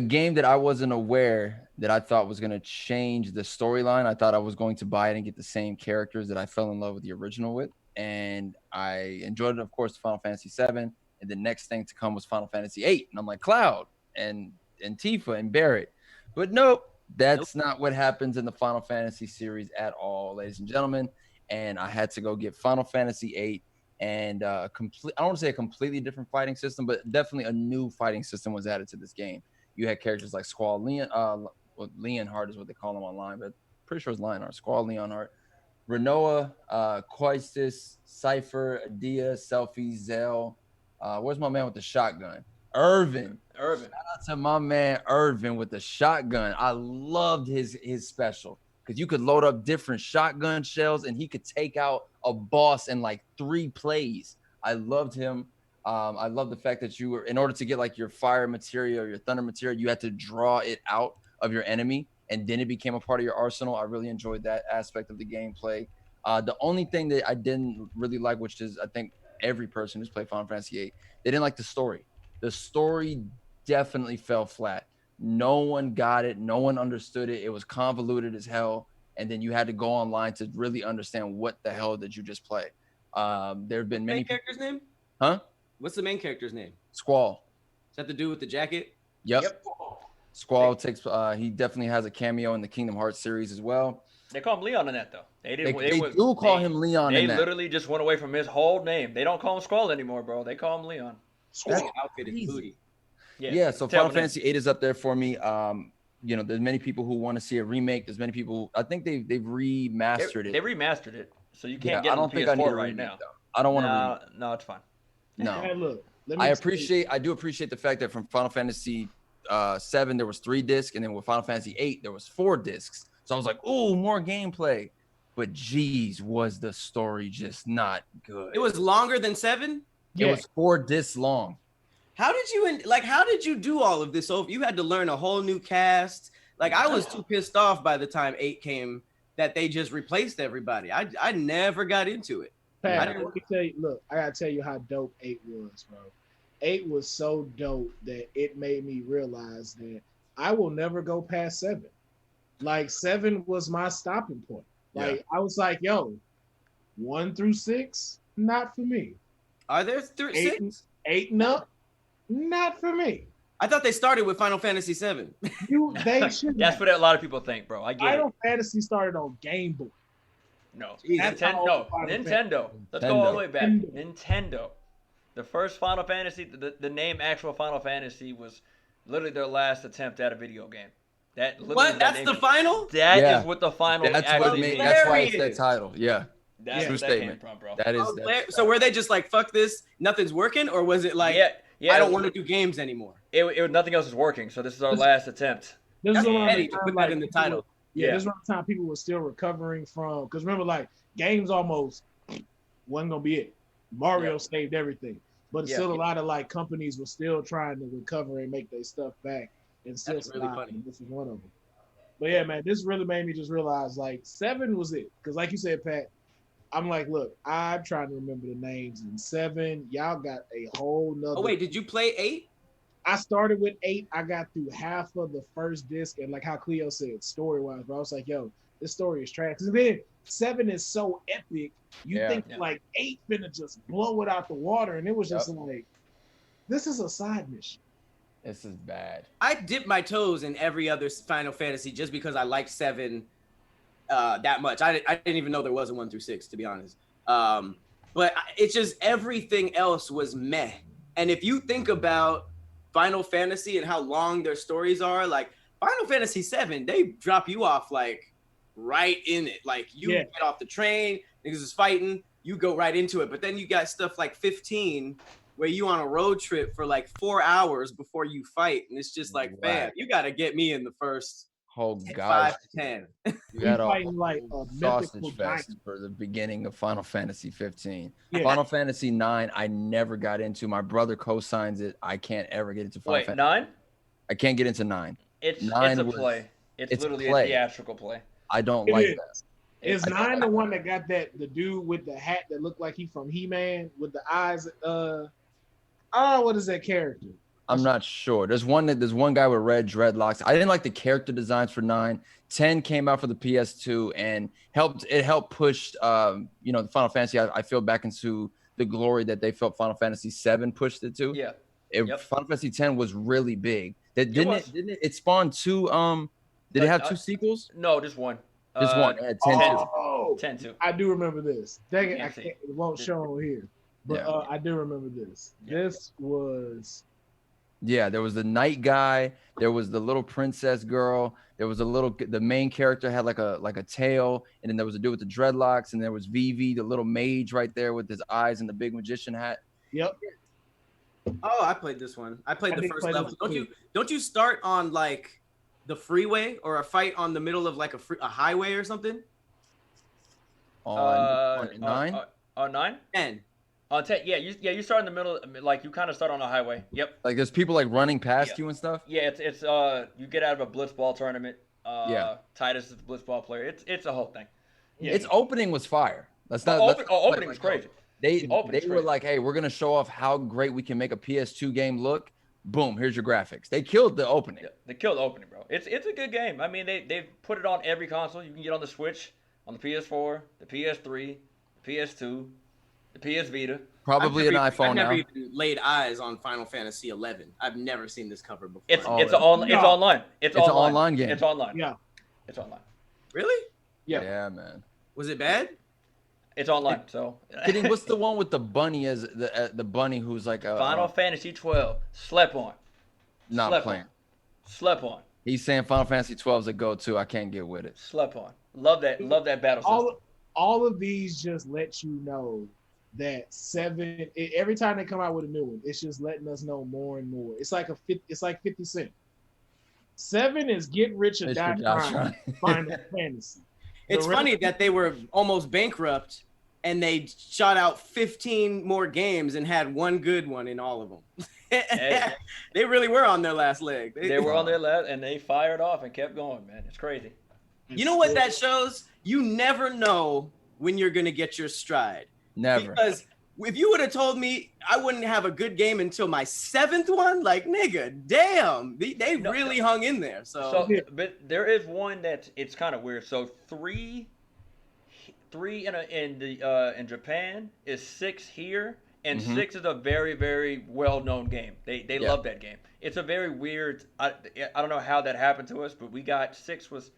game that I wasn't aware that I thought was going to change the storyline. I thought I was going to buy it and get the same characters that I fell in love with the original with. And I enjoyed it, of course, Final Fantasy VII. And the next thing to come was Final Fantasy VIII. And I'm like, Cloud and Tifa and Barrett. But nope, that's not what happens in the Final Fantasy series at all, ladies and gentlemen. And I had to go get Final Fantasy VIII. And I don't want to say a completely different fighting system, but definitely a new fighting system was added to this game. You had characters like Squall Leonhart is what they call him online, but pretty sure it's Lionheart. Squall Leonhart, Renoa, Quaistis, Cypher, Adia, Selfie, Zell. Where's my man with the shotgun? Irvin. Shout out to my man Irvin with the shotgun. I loved his special. because you could load up different shotgun shells and he could take out a boss in like 3 plays. I loved him. I love the fact that you were, in order to get like your fire material or your thunder material, you had to draw it out of your enemy, and then it became a part of your arsenal. I really enjoyed that aspect of the gameplay. The only thing that I didn't really like, which is I think every person who's played Final Fantasy VIII, they didn't like the story. The story definitely fell flat. No one got it. No one understood it. It was convoluted as hell. And then you had to go online to really understand what the hell did you just play. There have been many character's name? Huh? What's the main character's name? Squall. Is that the dude with the jacket? Yep. Squall takes. He definitely has a cameo in the Kingdom Hearts series as well. They call him Leon in that though. They do call him Leon. They literally just went away from his whole name. They don't call him Squall anymore, bro. They call him Leon. Squall outfit is booty. Yeah. So Final Fantasy VIII is up there for me. You know, there's many people who want to see a remake. There's many people. I think they've remastered it. They remastered it, so you can't get it on PS4 I need a right remake, now. Though. I don't want to. No, it's fine. No. Hey, look, I do appreciate the fact that from Final Fantasy VII there was 3 discs, and then with Final Fantasy VIII there was 4 discs. So I was like, "Ooh, more gameplay." But geez, was the story just not good? It was longer than 7. It was 4 discs long. How did you do all of this? So you had to learn a whole new cast. Like I was too pissed off by the time 8 came that they just replaced everybody. I never got into it. Pat, let me tell you, look, I gotta tell you how dope 8 was, bro. 8 was so dope that it made me realize that I will never go past 7. Like 7 was my stopping point. Like I was like, yo, 1 through 6, not for me. Are there 6? 8 and up, not for me. I thought they started with Final Fantasy VII. They should. That's what a lot of people think, bro. I get Final Fantasy started on Game Boy. No, Nintendo. Let's go all the way back. Nintendo. The first Final Fantasy, the name actual Final Fantasy was literally their last attempt at a video game. That's the final? That is what the final actually means. That's why it's that title. Yeah. That's true statement. From, bro. That is. So were they just like, fuck this, nothing's working? Or was it like, I don't want to do games anymore? It nothing else is working, so this is our last attempt. This is around to put that in the title. This is around the time people were still recovering from, because remember, like, games almost wasn't going to be it. Mario saved everything. But still a lot of, like, companies were still trying to recover and make their stuff back. And still That's really funny. This is one of them. But yeah, man, this really made me just realize, like, 7 was it. Because like you said, Pat, I'm like, look, I'm trying to remember the names. And 7, y'all got a whole nother. Oh, wait, did you play 8? I started with 8. I got through half of the first disc, and like how Khleo said, story-wise, bro, I was like, yo, this story is trash. Because then 7 is so epic, you think like 8 finna just blow it out the water, and it was just like, this is a side mission. This is bad. I dipped my toes in every other Final Fantasy just because I liked 7 that much. I didn't even know there was a 1 through 6, to be honest. But it's just everything else was meh. And if you think about Final Fantasy and how long their stories are, like Final Fantasy VII, they drop you off like right in it. Like you get off the train, niggas is fighting, you go right into it. But then you got stuff like 15 where you on a road trip for like 4 hours before you fight. And it's just like, fam, you got to get me in the first 5 to 10. You got fighting like a sausage fest for the beginning of Final Fantasy 15. Final Fantasy 9, I never got into. My brother co-signs it. I can't ever get into Final Fantasy. 9? I can't get into 9. It's a play. It's literally a theatrical play. I don't like that. Is 9 the one that got the dude with the hat that looked like he from He-Man with the eyes? What is that character? I'm not sure. There's one guy with red dreadlocks. I didn't like the character designs for 9. 10 came out for the PS2 and helped push the Final Fantasy. I feel back into the glory that they felt Final Fantasy 7 pushed it to. Final Fantasy 10 was really big. It spawned 2 did it have 2 sequels? No, just one. Just one. It had 10 2. I do remember this. Dang it, it won't show on here. But I do remember this. This was there was the knight guy, there was the little princess girl, there was the main character had like a tail, and then there was a dude with the dreadlocks, and there was Vivi, the little mage right there with his eyes and the big magician hat. Yep. Oh, I played this one. I played the first level. Don't you start on like the freeway or a fight on the middle of like a highway or something? On 9? On 9? 10. On 10, you start in the middle, like you kind of start on a highway. Yep. Like there's people like running past you and stuff. Yeah, it's you get out of a blitzball tournament. Titus is the blitzball player. It's a whole thing. Yeah. Its opening was fire. That's not. Opening was crazy. They were like, hey, we're gonna show off how great we can make a PS2 game look. Boom, here's your graphics. They killed the opening. Yeah, they killed the opening, bro. It's a good game. I mean, they've put it on every console. You can get on the Switch, on the PS4, the PS3, the PS2, the PS Vita. Probably an iPhone. I've never even laid eyes on Final Fantasy 11. I've never seen this cover before. It's online. It's an online game. It's online. Yeah. It's online. Really? Yeah. Yeah, man. Was it bad? It's online. So. Kidding. What's the one with the bunny as the bunny who's like a Final Fantasy 12. Slept on. Not playing. Slept on. He's saying Final Fantasy 12 is a go-to. I can't get with it. Slept on. Love that battle system. All of these just let you know that 7. Every time they come out with a new one, it's just letting us know more and more. It's like 50 Cent. 7 is get rich or die trying. Final Fantasy. It's funny that they were almost bankrupt and they shot out 15 more games and had one good one in all of them. They really were on their last leg. They were on their last, and they fired off and kept going, man. It's crazy. You know what that shows? You never know when you're going to get your stride. Never. Because if you would have told me I wouldn't have a good game until my 7th one, like, nigga, damn, they really hung in there. So, but there is one it's kind of weird. So 3 in Japan is 6 here, and 6 is a very, very well-known game. They love that game. It's a very weird. I don't know how that happened to us, but we got 6 was.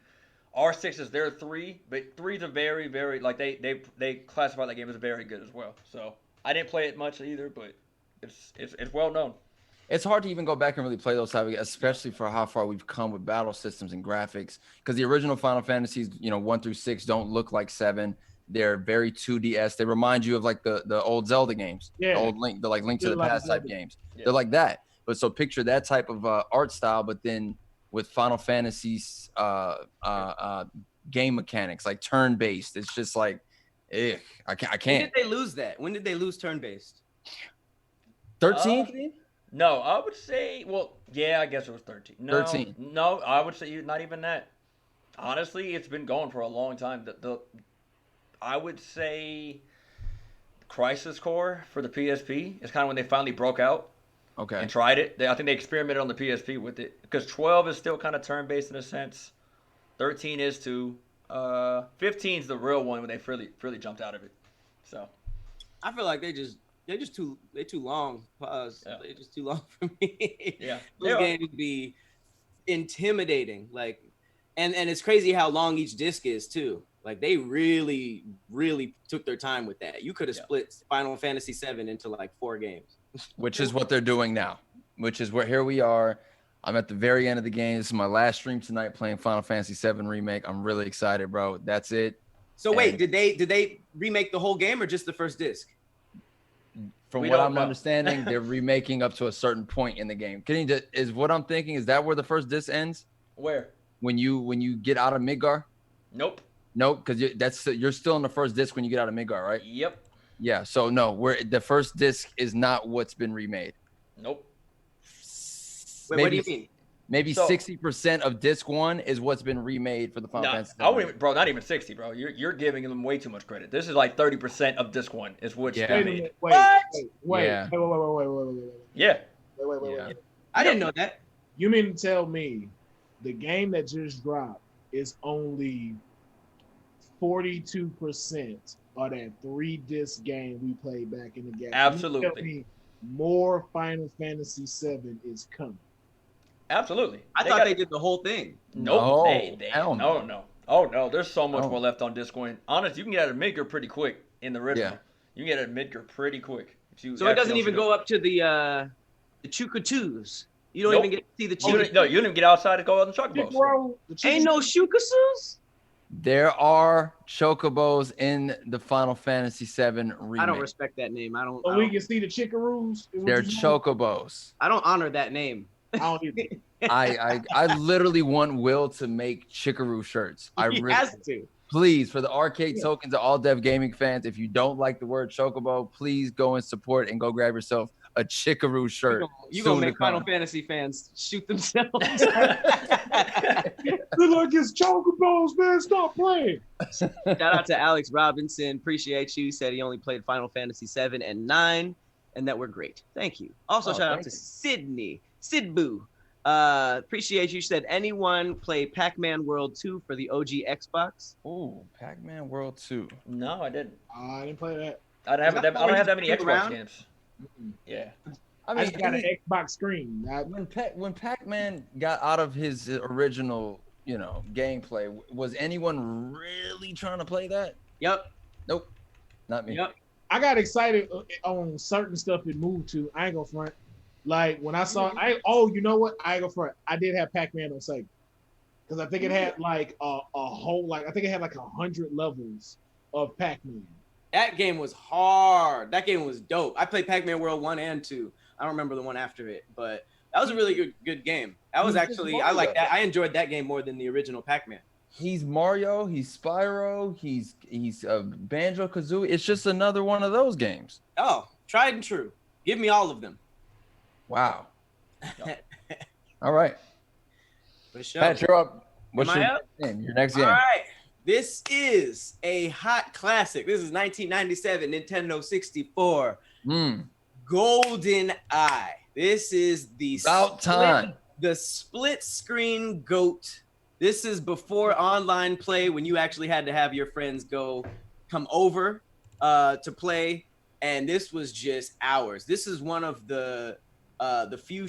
Our 6 is their 3, but 3's a very, very, like, they classify that game as very good as well. So I didn't play it much either, but it's well known. It's hard to even go back and really play those type of games, especially for how far we've come with battle systems and graphics. Because the original Final Fantasies, 1 through 6 don't look like 7. They're very 2DS. They remind you of like the old Zelda games, the old Link to the Past type games. Yeah. They're like that. But so picture that type of art style, but then with Final Fantasy's game mechanics, like turn-based. It's just like, I can't. When did they lose that? When did they lose turn-based? 13? No, I would say, I guess it was 13. No, 13. No, I would say not even that. Honestly, it's been going for a long time. I would say Crisis Core for the PSP is kind of when they finally broke out. Okay. And tried it. I think they experimented on the PSP with it because 12 is still kind of turn-based in a sense. 13 is too. 15 is the real one when they really jumped out of it. So, I feel like they're too long. Pause. Yeah. They're just too long for me. Yeah. Those games be intimidating. Like, and it's crazy how long each disc is too. Like they really, really took their time with that. You could have split Final Fantasy VII into like 4 games. Which is what they're doing now. Which is where here we are. I'm at the very end of the game. This is my last stream tonight playing Final Fantasy VII Remake. I'm really excited, bro. That's it. So wait, did they remake the whole game or just the first disc? From what I'm understanding, they're remaking up to a certain point in the game. Is what I'm thinking, is that where the first disc ends? Where? When you get out of Midgar? Nope. Nope, because you're still in the first disc when you get out of Midgar, right? Yep. Yeah, so no, the first disc is not what's been remade. Nope. Wait, what do you mean? Maybe 60% of disc 1 is what's been remade for the Final Fantasy. Bro, not even 60, bro. You're giving them way too much credit. This is like 30% of disc 1 is what's been made. Wait. Yeah. Yeah. Wait. I didn't know that. You mean to tell me the game that just dropped is only 42% of that 3-disc game we played back in the game? Absolutely. You tell me more Final Fantasy VII is coming. Absolutely. I thought they did the whole thing. Nope. No. Oh no, there's so much more left on disc 1. Honestly, you can get out of Midgar pretty quick in the original. Yeah. You can get out of Midgar pretty quick. So it doesn't even go up to the Chukatus. You don't even get to see the Chukatus. No, you didn't even get outside to go on the chocobos. Ain't no Chukasus? There are chocobos in the Final Fantasy VII remake. I don't respect that name. We can see the chickaroos. They're chocobos. I don't honor that name. I don't either. I literally want Will to make Chikaroo shirts. I He really has to. please, for the arcade tokens of all Dev Gaming fans, if you don't like the word Chocobo, please go and support and go grab yourself a Chikaroo shirt. You gonna make Final Fantasy fans shoot themselves. Look like it's chocobos, man. Stop playing. Shout out to Alex Robinson. Appreciate you. Said he only played Final Fantasy 7 and 9 and that were great. Thank you. Also, shout out to Sydney. Sidboo. Appreciate you. Said anyone play Pac-Man World 2 for the OG Xbox? Oh, Pac-Man World 2. No, I didn't. I didn't play that. I don't have that many Xbox games. Yeah. I just got an Xbox screen. When Pac-Man got out of his original, gameplay, was anyone really trying to play that? Yep. Nope. Not me. Yep. I got excited on certain stuff it moved to. I ain't gonna front. Like when I saw, you know what? I ain't gonna front. I did have Pac-Man on Sega because I think it had like a whole I think it had like 100 levels of Pac-Man. That game was hard. That game was dope. I played Pac-Man World 1 and 2. I don't remember the one after it, but that was a really good game. That was actually, I like that. I enjoyed that game more than the original Pac-Man. He's Mario, he's Spyro, he's Banjo-Kazooie. It's just another one of those games. Oh, tried and true. Give me all of them. Wow. All right. For sure. Pat, you're up. What's Am I your up? game? Your next game. All right. This is a hot classic. This is 1997 Nintendo 64. Golden Eye. This is the split screen GOAT. This is before online play when you actually had to have your friends come over to play, and this was just hours. This is one of the few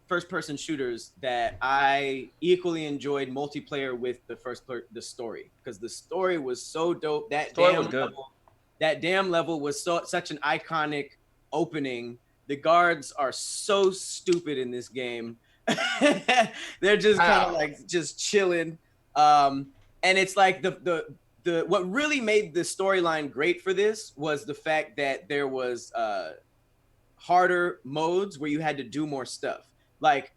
first-person shooters that I equally enjoyed multiplayer with the story, because the story was so dope. That damn level was such an iconic opening. The guards are so stupid in this game. They're just kind of like just chilling. And it's like the what really made the storyline great for this was the fact that there was harder modes where you had to do more stuff. Like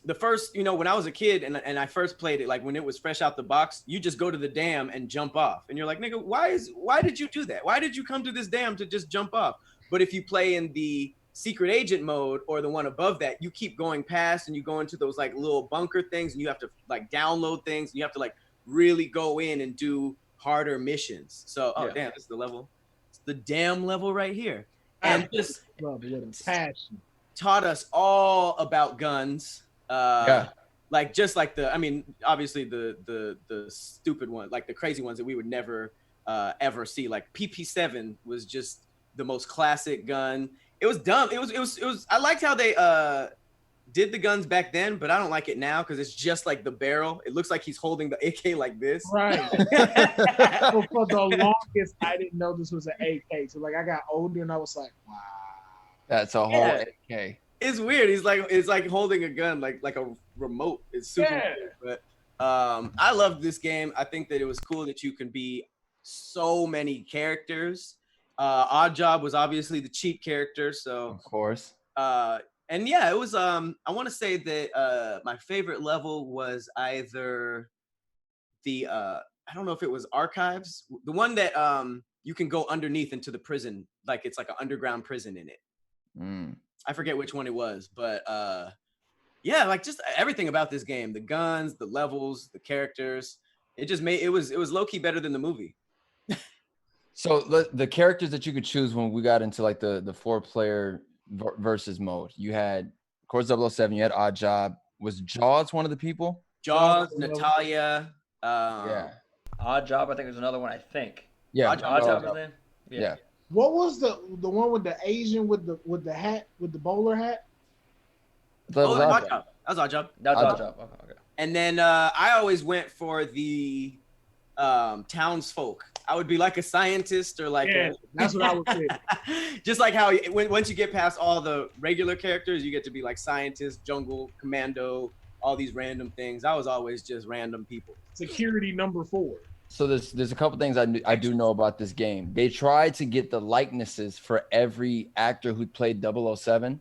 the first, when I was a kid and I first played it, like when it was fresh out the box, you just go to the dam and jump off. And you're like, nigga, why did you do that? Why did you come to this dam to just jump off? But if you play in the secret agent mode or the one above that, you keep going past and you go into those like little bunker things and you have to like download things and you have to like really go in and do harder missions. So, damn, this is the level. It's the damn level right here. And just taught us all about guns. Like just like obviously the stupid one, like the crazy ones that we would never ever see. Like PP7 was just the most classic gun. It was dumb. It was. I liked how they did the guns back then, but I don't like it now because it's just like the barrel. It looks like he's holding the AK like this. Right. So for the longest, I didn't know this was an AK. So like I got older and I was like, wow. That's a whole AK. It's weird. It's like holding a gun like a remote. It's super weird. But I loved this game. I think that it was cool that you can be so many characters. Odd Job was obviously the cheat character, so of course. And yeah, it was. I want to say that my favorite level was either the I don't know if it was Archives, the one that you can go underneath into the prison, like it's like an underground prison in it. I forget which one it was, but yeah, like just everything about this game, the guns, the levels, the characters, it just made it was low key better than the movie. So the characters that you could choose when we got into like the 4-player versus mode, you had, of course, 007, you had Odd Job. Was Jaws one of the people? Jaws, Natalia. Odd Job, I think there's another one, I think. Yeah. Odd Job is in? Yeah. What was the one with the Asian with the hat, with the bowler hat? That was Odd Job. That was Odd Job. That was Odd Job. Okay. And then I always went for the townsfolk. I would be like a scientist or like that's what I would say. Just like how once you get past all the regular characters, you get to be like scientist, jungle, commando, all these random things. I was always just random people. Security number 4. So there's a couple things I do know about this game. They tried to get the likenesses for every actor who played 007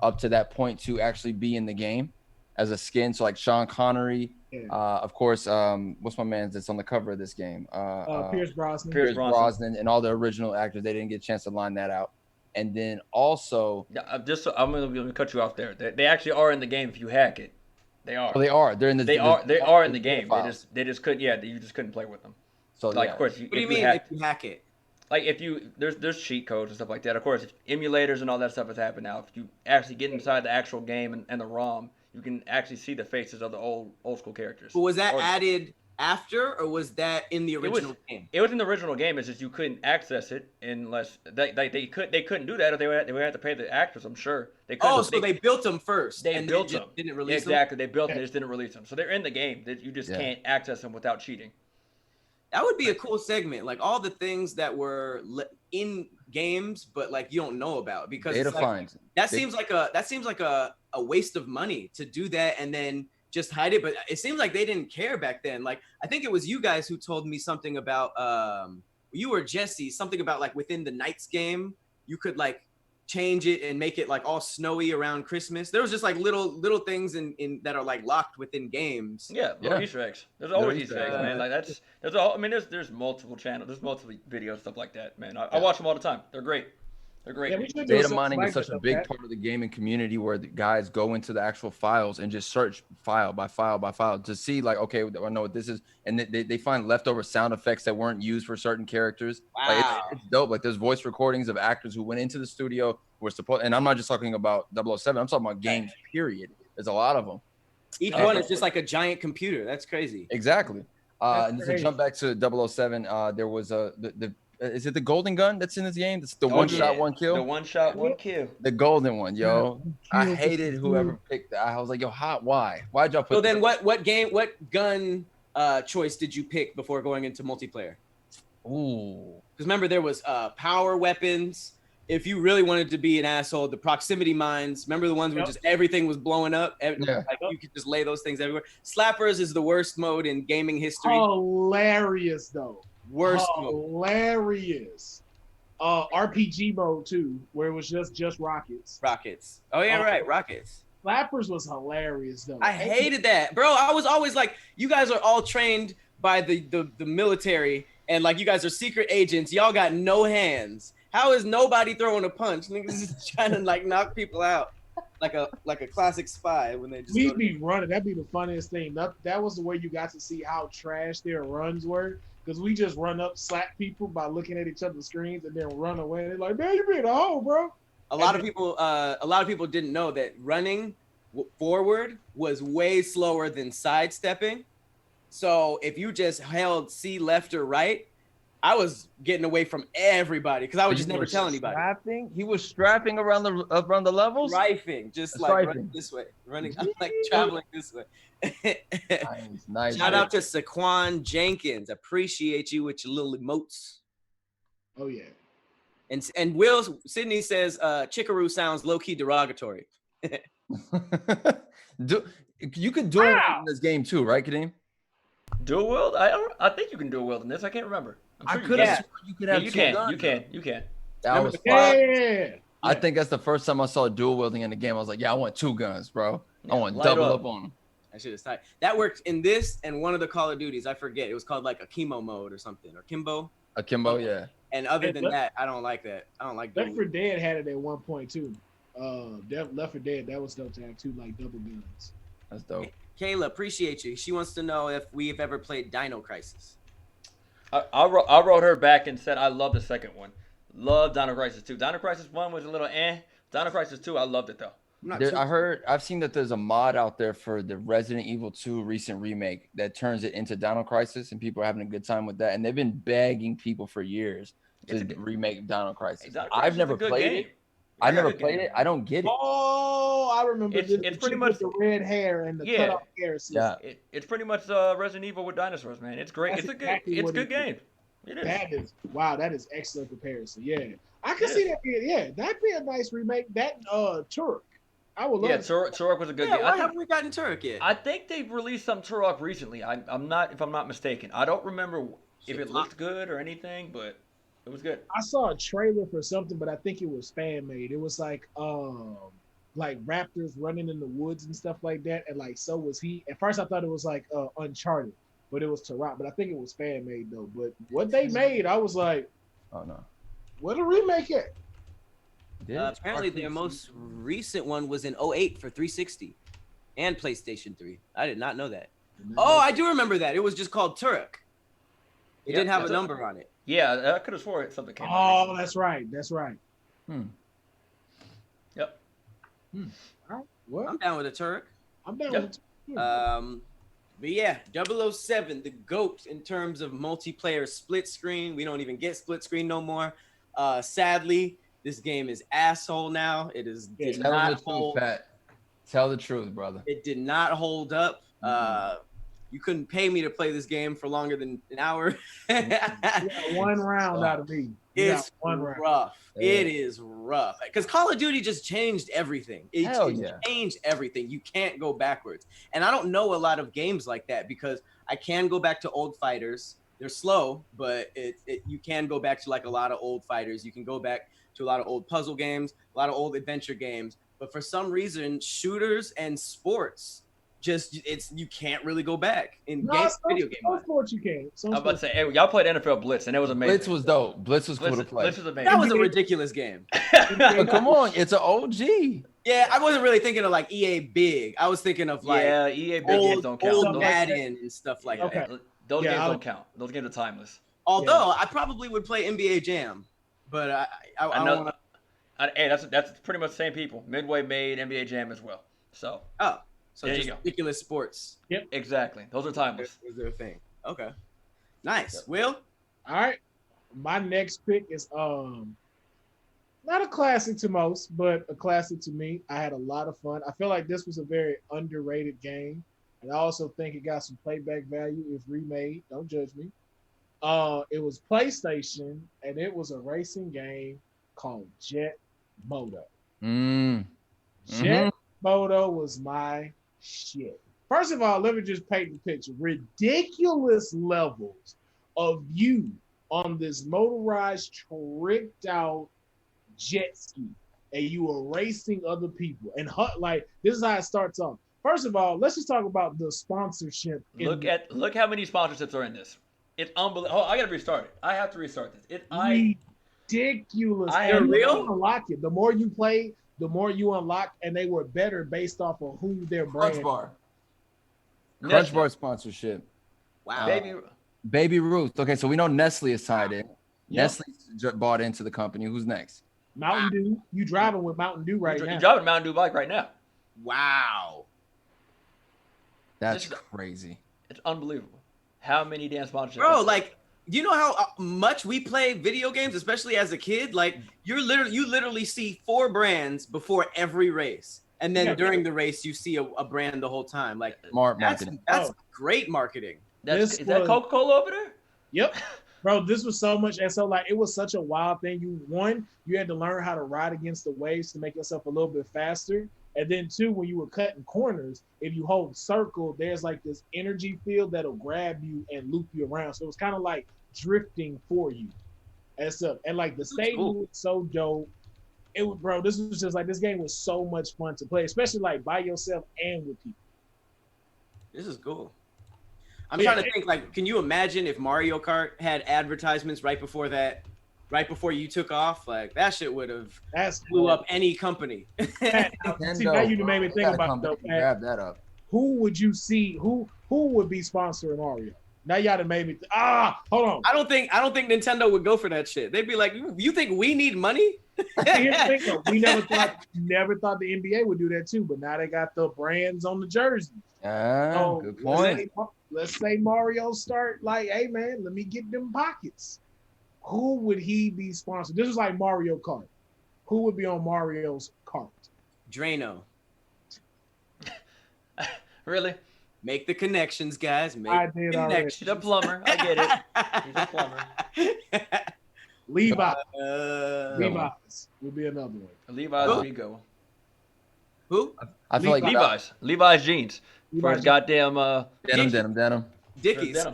up to that point to actually be in the game. as a skin. So like Sean Connery, Yeah. of course, what's my man's that's on the cover of this game? Pierce Brosnan. Pierce Brosnan and all the original actors. They didn't get a chance to line that out. And then also, I'm gonna cut you off there. They actually are in the game if you hack it. They are. Oh, they are. They're in the. They are in the game. They just couldn't. Yeah, you just couldn't play with them. So like, of course, what do you mean if you hack it? Like if you there's cheat codes and stuff like that. Of course, emulators and all that stuff has happened now. If you actually get inside the actual game and the ROM, you can actually see the faces of the old school characters. But was that added after, or was that in the original game? It was in the original game. It's just you couldn't access it unless they couldn't do that, or they would have to pay the actors. I'm sure they couldn't. Oh, so they built them first. They built them. Didn't release them. Exactly. They built them. They just didn't release them. So they're in the game. You just can't access them without cheating. That would be a cool segment, like all the things that were in games, but like you don't know about because that seems like a waste of money to do that and then just hide it. But it seems like they didn't care back then. Like I think it was you guys who told me something about you or Jesse, something about like within the Knights game, you could like change it and make it like all snowy around Christmas. There was just like little things in that are like locked within games. Yeah, little Easter eggs. There's always Easter eggs, man. Like there's multiple channels, there's multiple videos, stuff like that, man. I watch them all the time. They're great. They're great. Yeah, data mining is such a big part of the gaming community where the guys go into the actual files and just search file by file by file to see like, okay, I know what this is. And they find leftover sound effects that weren't used for certain characters. Wow. Like, it's dope. Like there's voice recordings of actors who went into the studio, were supposed, and I'm not just talking about 007, I'm talking about games, period. There's a lot of them. Each one is just like a giant computer. That's crazy. Exactly. And to jump back to 007, there was is it the golden gun that's in this game? It's the one shot, one kill. The one shot, one kill. The golden one, yo. I hated whoever picked that. I was like, yo, why? Why'd y'all put? So then, what gun choice did you pick before going into multiplayer? Ooh. Because remember, there was power weapons. If you really wanted to be an asshole, the proximity mines. Remember the ones where just everything was blowing up? Like you could just lay those things everywhere. Slappers is the worst mode in gaming history. Hilarious though. Worst hilarious. RPG mode too, where it was just rockets. Rockets. Oh yeah, right, rockets. Slappers was hilarious though. I hated that, bro. I was always like, you guys are all trained by the military, and like you guys are secret agents. Y'all got no hands. How is nobody throwing a punch? Niggas just trying to like knock people out, like a classic spy when they just. We'd be running. That'd be the funniest thing. That was the way you got to see how trash their runs were. Because we just run up, slap people by looking at each other's screens, and then run away. They're like, "Man, you being a hoe, bro." A lot of people didn't know that running forward was way slower than sidestepping. So if you just held C left or right, I was getting away from everybody because I would just never tell anybody. He was strapping around the levels. Strafing, just like running this way, running. I'm like traveling this way. Nice. Shout out to Saquon Jenkins. Appreciate you with your little emotes. Oh yeah. And Sydney says Chickaroo sounds low key derogatory. You could dual wield in this game too, right, Khadeem? Dual wield? I think you can dual wield in this. I can't remember. I could have sworn you could have you two can. guns. You can. That was fun. I think that's the first time I saw dual wielding in the game. I was like, yeah, I want two guns, bro. I want double up on them. I should have started. That worked in this and one of the Call of Duties. I forget. It was called like a chemo mode or something, or Kimbo. Akimbo, yeah. And other than that, I don't like that. I don't like Left 4 Dead had it at one point too. Left 4 Dead, that was dope to have two like double guns. That's dope. Kayla, appreciate you. She wants to know if we've ever played Dino Crisis. I wrote her back and said I love the second one. Love Dino Crisis 2. Dino Crisis 1 was a little Dino Crisis 2, I loved it though. I've seen that there's a mod out there for the Resident Evil 2 recent remake that turns it into Dino Crisis, and people are having a good time with that. And they've been begging people for years to remake Dino Crisis. I've never played it. I never played it. I don't get it. Oh, I remember. It's pretty much the red hair and the cut off hair. Yeah, it's pretty much Resident Evil with dinosaurs, man. It's great. It's a good game. It is. That is excellent comparison. Yeah, I can see that being. Yeah, that'd be a nice remake. That Turok, I would love. Yeah, Turok was a good game. Why haven't we gotten Turok yet? I think they've released some Turok recently. I'm not mistaken. I don't remember if it looked good or anything, but it was good. I saw a trailer for something, but I think it was fan made. It was like like raptors running in the woods and stuff like that, and like so was he. At first, I thought it was like Uncharted, but it was Tarot. But I think it was fan made though. But what they made, I was like, Oh no. what a remake at? Apparently, their most recent one was in '08 for 360 and PlayStation 3. I did not know that. Oh, I do remember that. It was just called Turok. It didn't have a number on it. Yeah, I could have swore something came out. Oh, that's right. That's right. Yep. All right. Well, I'm down with a Turok. I'm down Yep. with it. But yeah, 007, the GOAT in terms of multiplayer split screen. We don't even get split screen no more. Sadly, this game is asshole now. It is did Tell not the truth, hold. Pat. Tell the truth, brother. It did not hold up. You couldn't pay me to play this game for longer than an hour. You got one round out of me. It's rough. Yeah. It is rough because Call of Duty just changed everything. It changed everything. You can't go backwards. And I don't know a lot of games like that because I can go back to old fighters. They're slow, but you can go back to like a lot of old fighters. You can go back to a lot of old puzzle games, a lot of old adventure games. But for some reason, shooters and sports, you can't really go back in video game. Some sports you can. I'm about to say, hey, y'all played NFL Blitz, and it was amazing. Blitz was dope. Blitz was cool to play. Blitz was amazing. That was a ridiculous game. But come on, it's an OG. Yeah, I wasn't really thinking of like EA Big. I was thinking of like EA Big games don't count. Old Madden and stuff like that. Those games don't count. Those games are timeless. Although I probably would play NBA Jam, but I don't want to. Hey, that's pretty much the same people. Midway made NBA Jam as well. So there just ridiculous sports. Yep, exactly. Those are timeless. Is their thing? Okay, nice. Yep. Will? All right, my next pick is not a classic to most, but a classic to me. I had a lot of fun. I feel like this was a very underrated game, and I also think it got some playback value if remade. Don't judge me. It was PlayStation, and it was a racing game called Jet Moto. Jet Moto was my shit. First of all, let me just paint the picture. Ridiculous levels of you on this motorized, tricked out jet ski, and you are racing other people. And like this is how it starts off. First of all, let's just talk about the sponsorship. Look how many sponsorships are in this. It's unbelievable. Oh, I gotta restart it. I have to restart this. It's ridiculous. Real? Unlock it. The more you play, the more you unlock, and they were better based off of who their brand. Crunch Bar sponsorship. Wow. Baby Ruth. Okay, so we know Nestle is tied in. Yep. Nestle bought into the company. Who's next? Mountain Dew. You driving with Mountain Dew now. You're driving a Mountain Dew bike right now. Wow. That's crazy. It's unbelievable. How many damn sponsorships? Bro, like, you know how much we play video games, especially as a kid? Like, you literally see 4 brands before every race. And then during the race, you see a brand the whole time. Like, marketing. That's great marketing. Is that Coca-Cola over there? Yep. Bro, this was so much. And so, like, it was such a wild thing. You had to learn how to ride against the waves to make yourself a little bit faster. And then, 2, when you were cutting corners, if you hold circle, there's like this energy field that'll grab you and loop you around. So it was kind of like drifting for you and stuff. And like the stadium was so dope. This was just like, this game was so much fun to play, especially like by yourself and with people. This is cool. I'm trying to think, like, can you imagine if Mario Kart had advertisements right before you took off? Like, that shit would have blew up any company. See, now you made me think about it. Grab that up. Who would you see? Who would be sponsoring Mario? Now y'all done made me. Hold on. I don't think Nintendo would go for that shit. They'd be like, "You think we need money?" Here's the thing, though. We never thought the NBA would do that too, but now they got the brands on the jersey. Good point. Let's say Mario start like, hey man, let me get them pockets. Who would he be sponsored? This is like Mario Kart. Who would be on Mario's cart? Drano. Really? Make the connections, guys. He's a plumber. I get it. He's a plumber. Levi's. Levi's will be another one. Levi's Rigo. Who? I feel like Levi's jeans. For his goddamn denim. Dickies,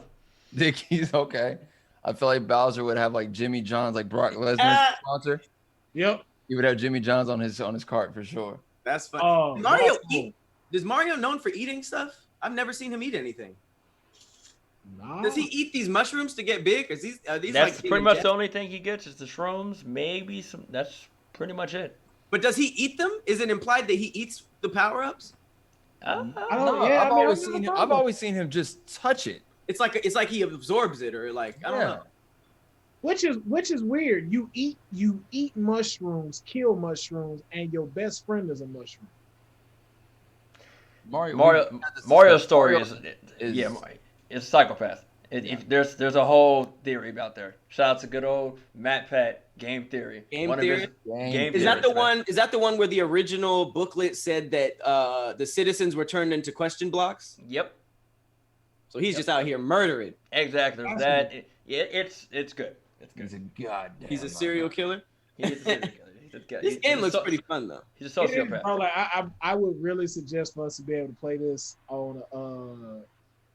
okay. I feel like Bowser would have like Jimmy John's, like Brock Lesnar's sponsor. Yep. He would have Jimmy John's on his cart for sure. That's fun. Oh, Mario that's cool. eat? Is Mario known for eating stuff? I've never seen him eat anything. Nah. Does he eat these mushrooms to get big? Are these That's like pretty much the only thing he gets is the shrooms. Maybe some. That's pretty much it. But does he eat them? Is it implied that he eats the power-ups? I don't. No, Yeah, I've I mean, always seen him. I've always seen him just touch it. It's like he absorbs it, or like I don't know. Which is weird. You eat mushrooms, kill mushrooms, and your best friend is a mushroom. Mario's story is it's psychopath. There's a whole theory about there. Shout out to good old Matt Pat Game Theory. Game Theory. Is that the one? Is that the one where the original booklet said that the citizens were turned into question blocks? Yep. So he's just out here murdering. Exactly. It's good. It's good. He's a goddamn. He's a serial killer. He's a serial killer. This game looks pretty fun though. He's a sociopath. Bro, like, I would really suggest for us to be able to play this on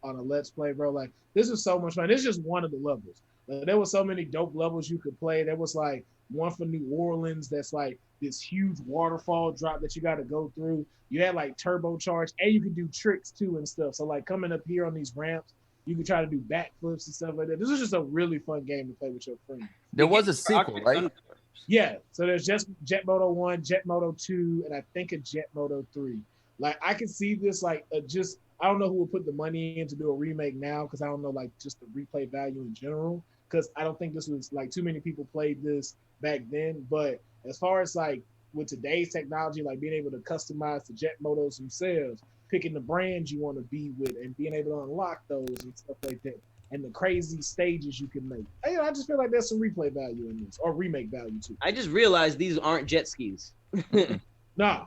a Let's Play, bro. Like, this is so much fun. This is just one of the levels. There were so many dope levels you could play. There was like one for New Orleans that's like this huge waterfall drop that you got to go through. You had like turbocharge, and you could do tricks too and stuff. So like coming up here on these ramps, you could try to do backflips and stuff like that. This is just a really fun game to play with your friends. There was a sequel, right? Yeah, so there's just Jet Moto 1, Jet Moto 2, and I think a Jet Moto 3. Like, I can see this, like, I don't know who would put the money in to do a remake now, because I don't know, like, just the replay value in general, because I don't think this was, like, too many people played this back then, but as far as, like, with today's technology, like, being able to customize the Jet Motos themselves, picking the brands you want to be with, and being able to unlock those and stuff like that, and the crazy stages you can make. I just feel like there's some replay value in this, or remake value too. I just realized these aren't jet skis. Nah.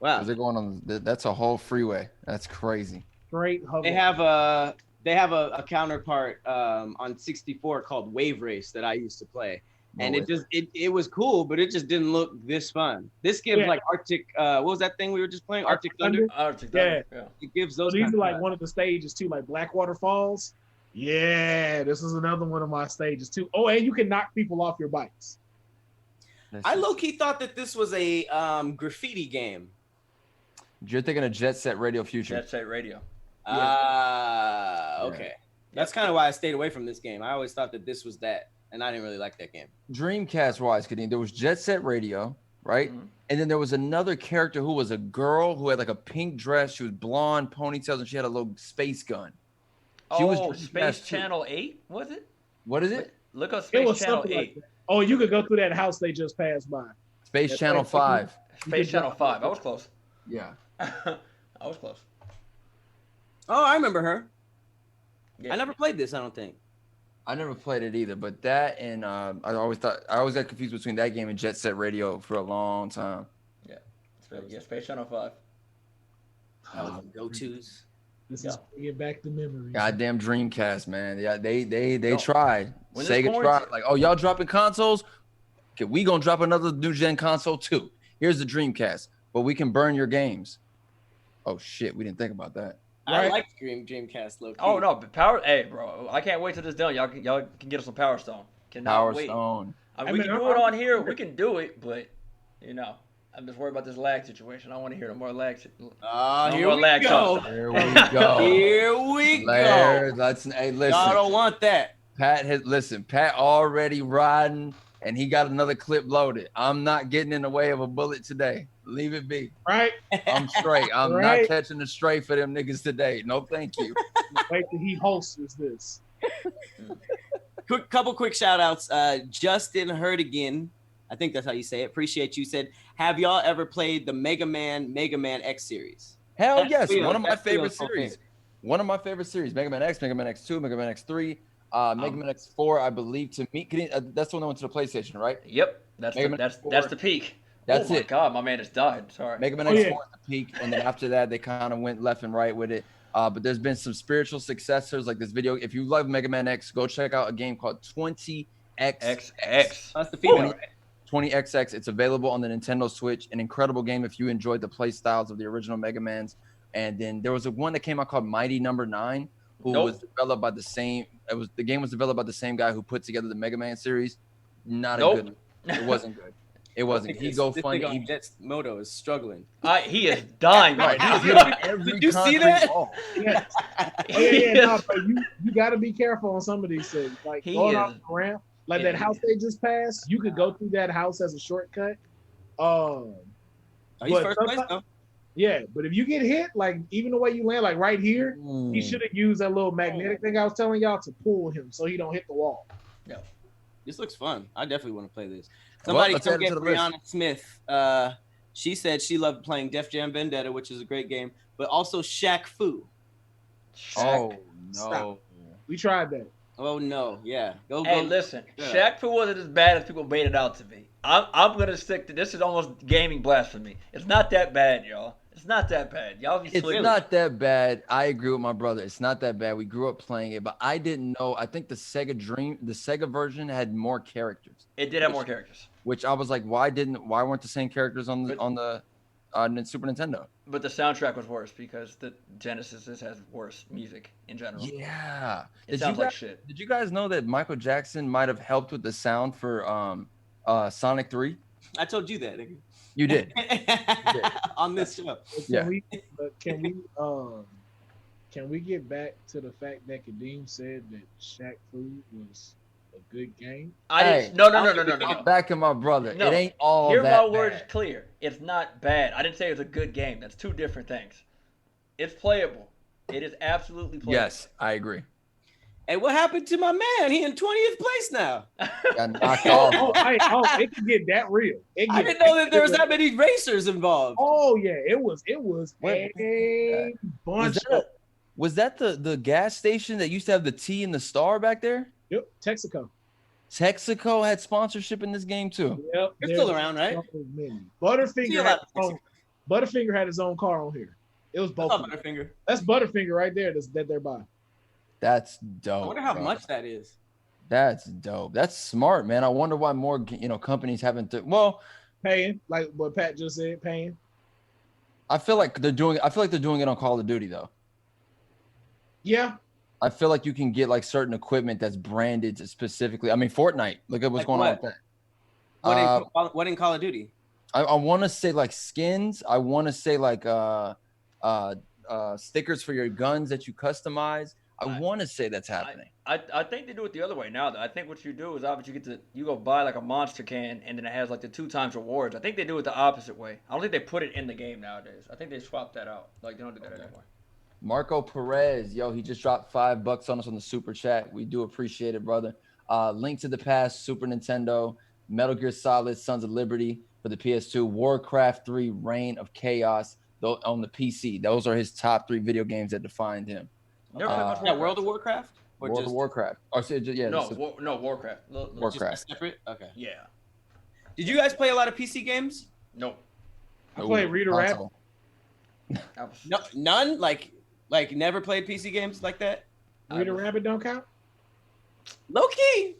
Wow. They're going on. That's a whole freeway. That's crazy. Straight hover. They have a counterpart on 64 called Wave Race that I used to play. And it was cool, but it just didn't look this fun. This gives like Arctic. What was that thing we were just playing? Arctic Thunder. Arctic Thunder. Yeah. It gives those. So these are like one of the stages too, like Blackwater Falls. Yeah, this is another one of my stages too. Oh, and you can knock people off your bikes. I low key thought that this was a graffiti game. You're thinking of Jet Set Radio Future. Jet Set Radio. Okay. Yeah. That's kind of why I stayed away from this game. I always thought that this was that. And I didn't really like that game. Dreamcast wise, Khadeem, there was Jet Set Radio, right? Mm-hmm. And then there was another character who was a girl who had like a pink dress. She was blonde, ponytails, and she had a little space gun. She was Space Channel 8, was it? What is it? Look up Space Channel 8. Like oh, you could go through that house they just passed by. Space Channel 5. Space Channel 5. I was close. Yeah. I was close. Oh, I remember her. Yeah. I never played this, I don't think. I never played it either, but that and I always got confused between that game and Jet Set Radio for a long time. Yeah, Space Channel 5. Go-tos. This is bringing back the memories. Goddamn Dreamcast, man. Yeah, they tried. When Sega tried. Like, oh, y'all dropping consoles? Okay, we gonna drop another new gen console too. Here's the Dreamcast, but we can burn your games. Oh shit, we didn't think about that. I like Dreamcast low key. Oh no, but hey bro, I can't wait till this done. Y'all can get us some Power Stone. Cannot wait. Stone. We can do it on here. We can do it, but I'm just worried about this lag situation. I want to hear no more lag. Here we go. Here we go. Here we go. Hey, listen. Y'all don't want that. Pat already riding, and he got another clip loaded. I'm not getting in the way of a bullet today. Leave it be. Right? I'm straight. I'm not catching a stray for them niggas today. No, thank you. Wait till he hosts this. Couple quick shout outs. Justin Herdigan, I think that's how you say it. Appreciate you. Said, have y'all ever played the Mega Man X series? Hell yes. One of my favorite series. One of my favorite series. Mega Man X, Mega Man X2, Mega Man X3, Mega Man X4, I believe to me. That's the one that went to the PlayStation, right? Yep. That's the peak. That's it. God, my man has died. Sorry. Mega Man X4 is the peak, and then after that, they kind of went left and right with it. But there's been some spiritual successors like this video. If you love Mega Man X, go check out a game called 20XX. That's the female, right? 20XX. It's available on the Nintendo Switch. An incredible game if you enjoyed the play styles of the original Mega Mans. And then there was one that came out called Mighty Number 9, who was developed by the same. The game was developed by the same guy who put together the Mega Man series. Not a good. It wasn't good. It wasn't. He go This funny. nigga on Jet's moto is struggling. He is dying right now. He's hitting every Did you see concrete that? wall. Yeah. Oh yeah. No, but you got to be careful on some of these things. Like He going is- off the ramp, like yeah, that house they just passed. You could go through that house as a shortcut. Oh, he's But first place sometimes- though. Yeah, but if you get hit, like even the way you land, like right here, he should have used that little magnetic thing I was telling y'all to pull him so he don't hit the wall. This looks fun. I definitely want to play this. Well, Somebody let's come add it get to the list. Brianna Smith. She said she loved playing Def Jam Vendetta, which is a great game, but also Shaq Fu. Oh no. Stop. We tried that. Oh no, yeah. Go. Hey, listen, Yeah. Shaq Fu wasn't as bad as people made it out to be. I'm gonna stick to this. Is almost gaming blasphemy. It's not that bad, y'all. It's not that bad. Y'all be It's sleeping. not that bad. I agree with my brother. It's not that bad. We grew up playing it, but I didn't know. I think the Sega version had more characters. It did have more characters, Which I was like, why weren't the same characters on the Super Nintendo? but the soundtrack was worse because the Genesis has worse music in general. Yeah. It sounds like shit. Did you guys know that Michael Jackson might have helped with the sound for Sonic 3? I told you that. Nigga. You did. On this show. But Yeah. Can we get back to the fact that Khadeem said that Shaq Fu was a good game? I Hey, didn't. No. I'm backing my brother. No. It ain't all Hear that my words bad. clear. It's not bad. I didn't say it was a good game. That's two different things. It's playable. It is absolutely playable. Yes, I agree. Hey, what happened to my man? He in 20th place now. Got knocked off. It could get that real. I didn't know that there was that many racers involved. Oh yeah, it was a bunch of Was that the gas station that used to have the T and the star back there? Yep, Texaco. Texaco had sponsorship in this game too. Yep, They're still around, right? so many. See Butterfinger a lot of Butterfinger had his own car on here. It was both. Oh, of them. Butterfinger. That's Butterfinger right there. That they're by. That's dope. I wonder how bro. much that is. That's dope. That's smart, man. I wonder why more companies haven't. Well, Paying, like what Pat just said, paying. I feel like they're doing it on Call of Duty though. Yeah, I feel like you can get like certain equipment that's branded specifically. I mean, Fortnite. Look at what's Like going on what? with that. What in Call of Duty? I want to say like skins. I want to say like stickers for your guns that you customize. I want to say that's happening. I think they do it the other way now. Though. I think what you do is obviously you go buy like a monster can and then it has like the 2 times rewards. I think they do it the opposite way. I don't think they put it in the game nowadays. I think they swapped that out. Like they don't do that anymore. Marco Perez, yo, he just dropped $5 on us on the super chat. We do appreciate it, brother. Link to the Past, Super Nintendo, Metal Gear Solid, Sons of Liberty for the PS2, Warcraft 3, Reign of Chaos on the PC. Those are his top 3 video games that defined him. Never played much Yeah, Warcraft. World of Warcraft? Or World just of Warcraft. Or so yeah, No, this is Warcraft. Warcraft. just separate? Okay. Yeah. Did you guys play a lot of PC games? No. I played Reader Rabbit. console. No, none? Like never played PC games like that? Reader Rabbit don't count. Low key.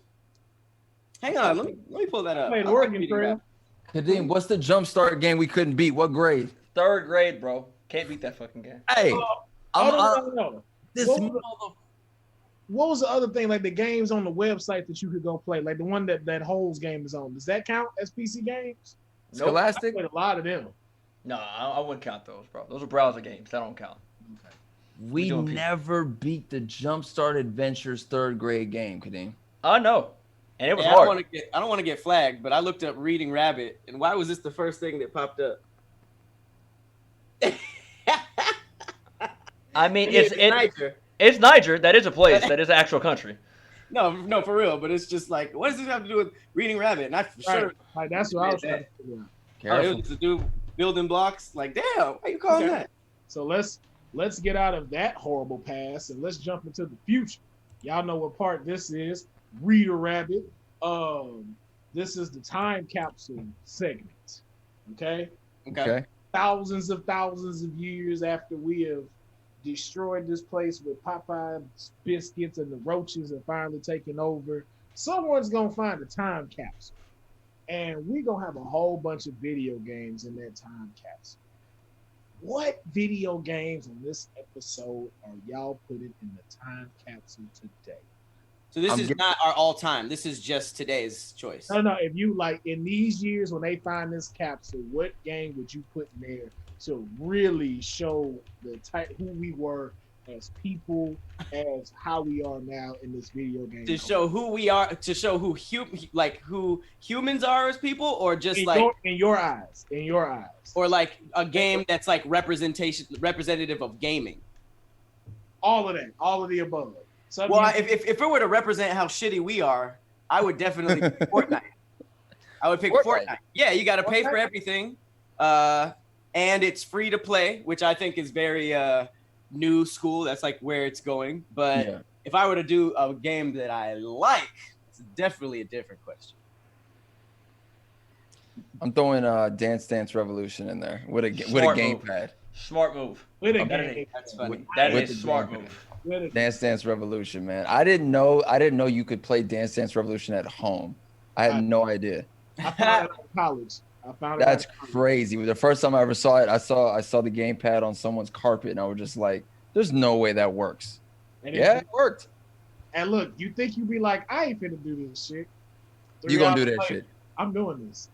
Hang on, let me pull that up. Played I'll Oregon read it Trail. back. Khadeem, what's the jumpstart game we couldn't beat? What grade? 3rd grade, bro. Can't beat that fucking game. Hey, No. this What mother- What was the other thing? Like the games on the website that you could go play, like the one that Holes game is on. Does that count as PC games? I Scholastic. played a lot of them. No, I wouldn't count those, bro. Those are browser games. That don't count. We doing P- never beat the Jumpstart Adventures 3rd grade game, Khadeem. I know. And it was Hey, hard. I don't want to get flagged, but I looked up Reading Rabbit, and why was this the first thing that popped up? I mean, It's it's Niger. It's Niger. That is a place. That is an actual country. No, for real. But it's just like, what does this have to do with Reading Rabbit? And I for Right. sure. Like that's what I was trying to figure out. Oh, Careful. it was to do building blocks. Like, damn, why you calling that? So let's get out of that horrible past and let's jump into the future. Y'all know what part this is. Reader Rabbit. This is the time capsule segment. Okay? Okay. Thousands of years after we have destroyed this place with Popeye's biscuits and the roaches have finally taken over, someone's gonna find a time capsule. And we're gonna have a whole bunch of video games in that time capsule. What video games on this episode are y'all putting in the time capsule today? So this is not our all-time. This is just today's choice. No. If you like in these years when they find this capsule, what game would you put in there to really show the type who we were as people, as how we are now in this video game? To show who we are, to show who who humans are as people, or just in your eyes, or like a game that's like representative of gaming. All of that, all of the above. Well, if it were to represent how shitty we are, I would definitely pick Fortnite. I would pick Fortnite. Yeah, you got to pay for everything, and it's free to play, which I think is very new school. That's like where it's going. But if I were to do a game that I like, it's definitely a different question. I'm throwing Dance Dance Revolution in there with a gamepad. Smart move. That's funny. That is smart move. Dance Dance Revolution, man. I didn't know you could play Dance Dance Revolution at home. I had no idea. I found it in college. That's crazy. The first time I ever saw it, I saw the gamepad on someone's carpet, and I was just like, "There's no way that works." And it worked. And look, you think you'd be like, "I ain't finna do this shit." You gonna do that shit? I'm doing this.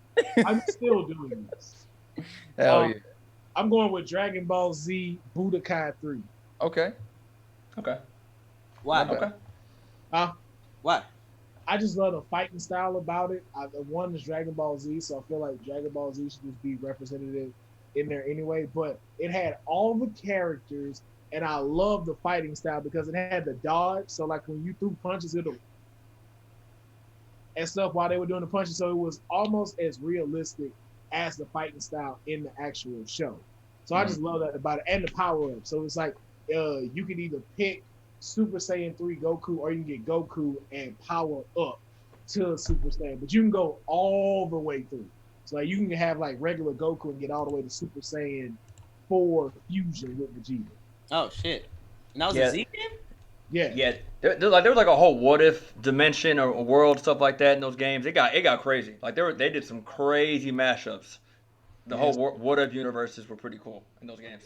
I'm still doing this. Hell yeah. I'm going with Dragon Ball Z Budokai 3. Okay. Why? Okay. Why? I just love the fighting style about it. The one is Dragon Ball Z, so I feel like Dragon Ball Z should just be representative in there anyway. But it had all the characters, and I love the fighting style because it had the dodge. So like when you threw punches, it'll and stuff while they were doing the punches. So it was almost as realistic as the fighting style in the actual show. So I just love that about it, and the power up. So it's like you can either pick Super Saiyan 3 Goku, or you can get Goku and power up to Super Saiyan. But you can go all the way through. So like you can have like regular Goku and get all the way to Super Saiyan 4 fusion with Vegeta. Oh shit! And that was a Z game? Yeah. There was like a whole what if dimension or world stuff like that in those games. It got crazy. Like they did some crazy mashups. The whole what if universes were pretty cool in those games.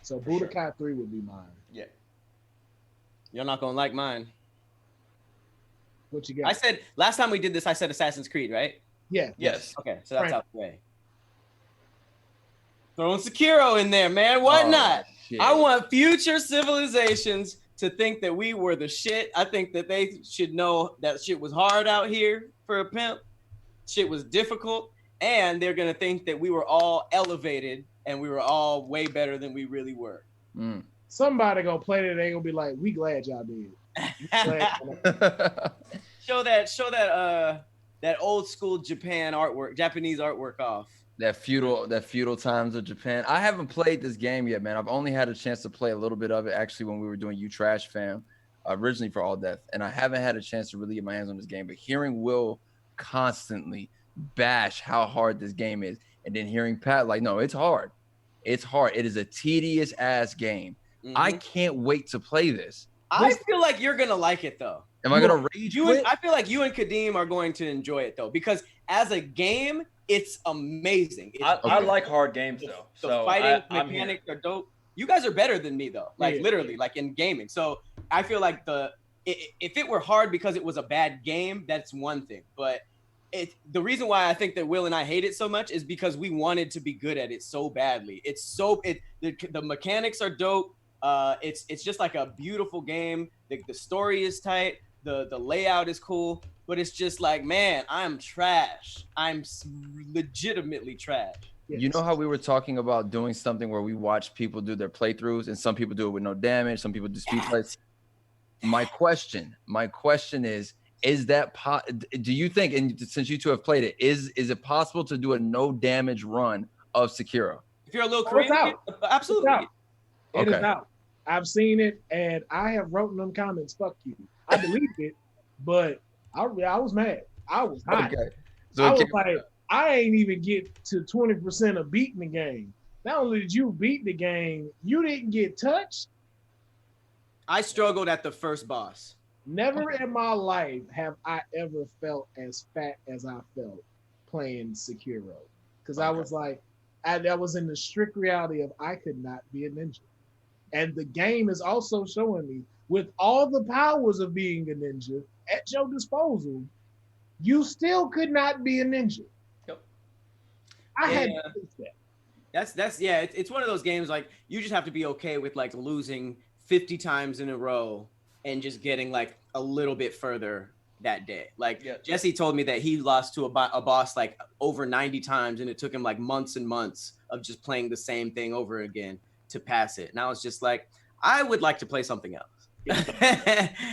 So Budokai 3 would be mine. Yeah. You're not gonna like mine. What you got? I said last time we did this, I said Assassin's Creed, right? Yeah. Yes. Okay, so that's out the way. Throwing Sekiro in there, man. Why not? Shit. I want future civilizations to think that we were the shit. I think that they should know that shit was hard out here for a pimp. Shit was difficult. And they're going to think that we were all elevated and we were all way better than we really were. Somebody going to play that. They going to be like, we glad y'all did. Show that old school Japanese artwork off. That feudal times of Japan. I haven't played this game yet, man. I've only had a chance to play a little bit of it actually when we were doing You Trash Fam originally for All Death, and I haven't had a chance to really get my hands on this game. But hearing Will constantly bash how hard this game is, and then hearing Pat like, no, it's hard. It is a tedious ass game. I can't wait to play this. I feel like you're gonna like it though. Am I gonna rage quit? I feel like you and Khadeem are going to enjoy it though, because as a game, it's amazing. I like hard games though. The fighting mechanics are dope. You guys are better than me though, literally, like in gaming. So I feel like if it were hard because it was a bad game, that's one thing. But the reason why I think that Will and I hate it so much is because we wanted to be good at it so badly. The mechanics are dope. It's just like a beautiful game. The story is tight. The layout is cool. But it's just like, man, I'm trash. I'm legitimately trash. You know how we were talking about doing something where we watch people do their playthroughs, and some people do it with no damage, some people do speed plays. My question is that do you think, and since you two have played it, is it possible to do a no damage run of Sekiro? If you're a little Korean, absolutely. It is out. I've seen it, and I have wrote in them comments, "Fuck you." I believed it, but I was mad. I was hot. Okay. So I was like, I ain't even get to 20% of beating the game. Not only did you beat the game, you didn't get touched. I struggled at the first boss. Never in my life have I ever felt as fat as I felt playing Sekiro. Because I was like, that was in the strict reality of I could not be a ninja. And the game is also showing me, with all the powers of being a ninja at your disposal, you still could not be a ninja. Yep. I had to face that. That's yeah. It's one of those games like you just have to be okay with like losing 50 times in a row and just getting like a little bit further that day. Like Jesse told me that he lost to a boss like over 90 times, and it took him like months and months of just playing the same thing over again to pass it. And I was just like, I would like to play something else. But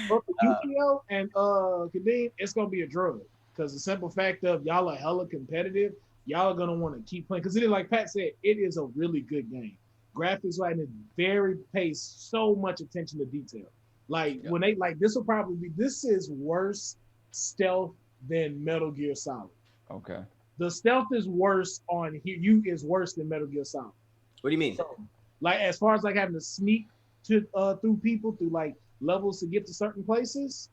for Khleo and Khadeem, it's gonna be a drug because the simple fact of y'all are hella competitive, y'all are gonna want to keep playing because it is like Pat said, it is a really good game. Graphics right, and it very pays so much attention to detail. Like when they like this will probably be this is worse stealth than Metal Gear Solid. Okay. The stealth is worse on here. You is worse than Metal Gear Solid. What do you mean? So, like as far as like having to sneak to through people through like levels to get to certain places,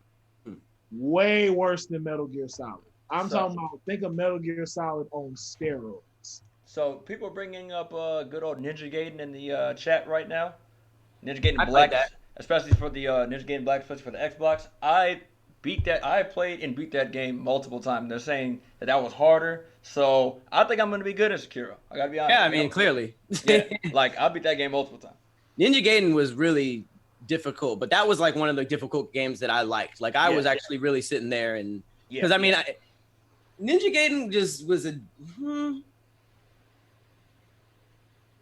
way worse than Metal Gear Solid. I'm talking about think of Metal Gear Solid on steroids. So people are bringing up good old Ninja Gaiden in the chat right now. Ninja Gaiden Black, especially for the Ninja Gaiden Black, especially for the Xbox. I played and beat that game multiple times. They're saying that was harder. So I think I'm going to be good at Sekiro. I got to be honest. Yeah, I mean, clearly. Yeah, like I beat that game multiple times. Ninja Gaiden was really difficult, but that was like one of the difficult games that I liked. Like I was actually really sitting there and because I mean, Ninja Gaiden just was a.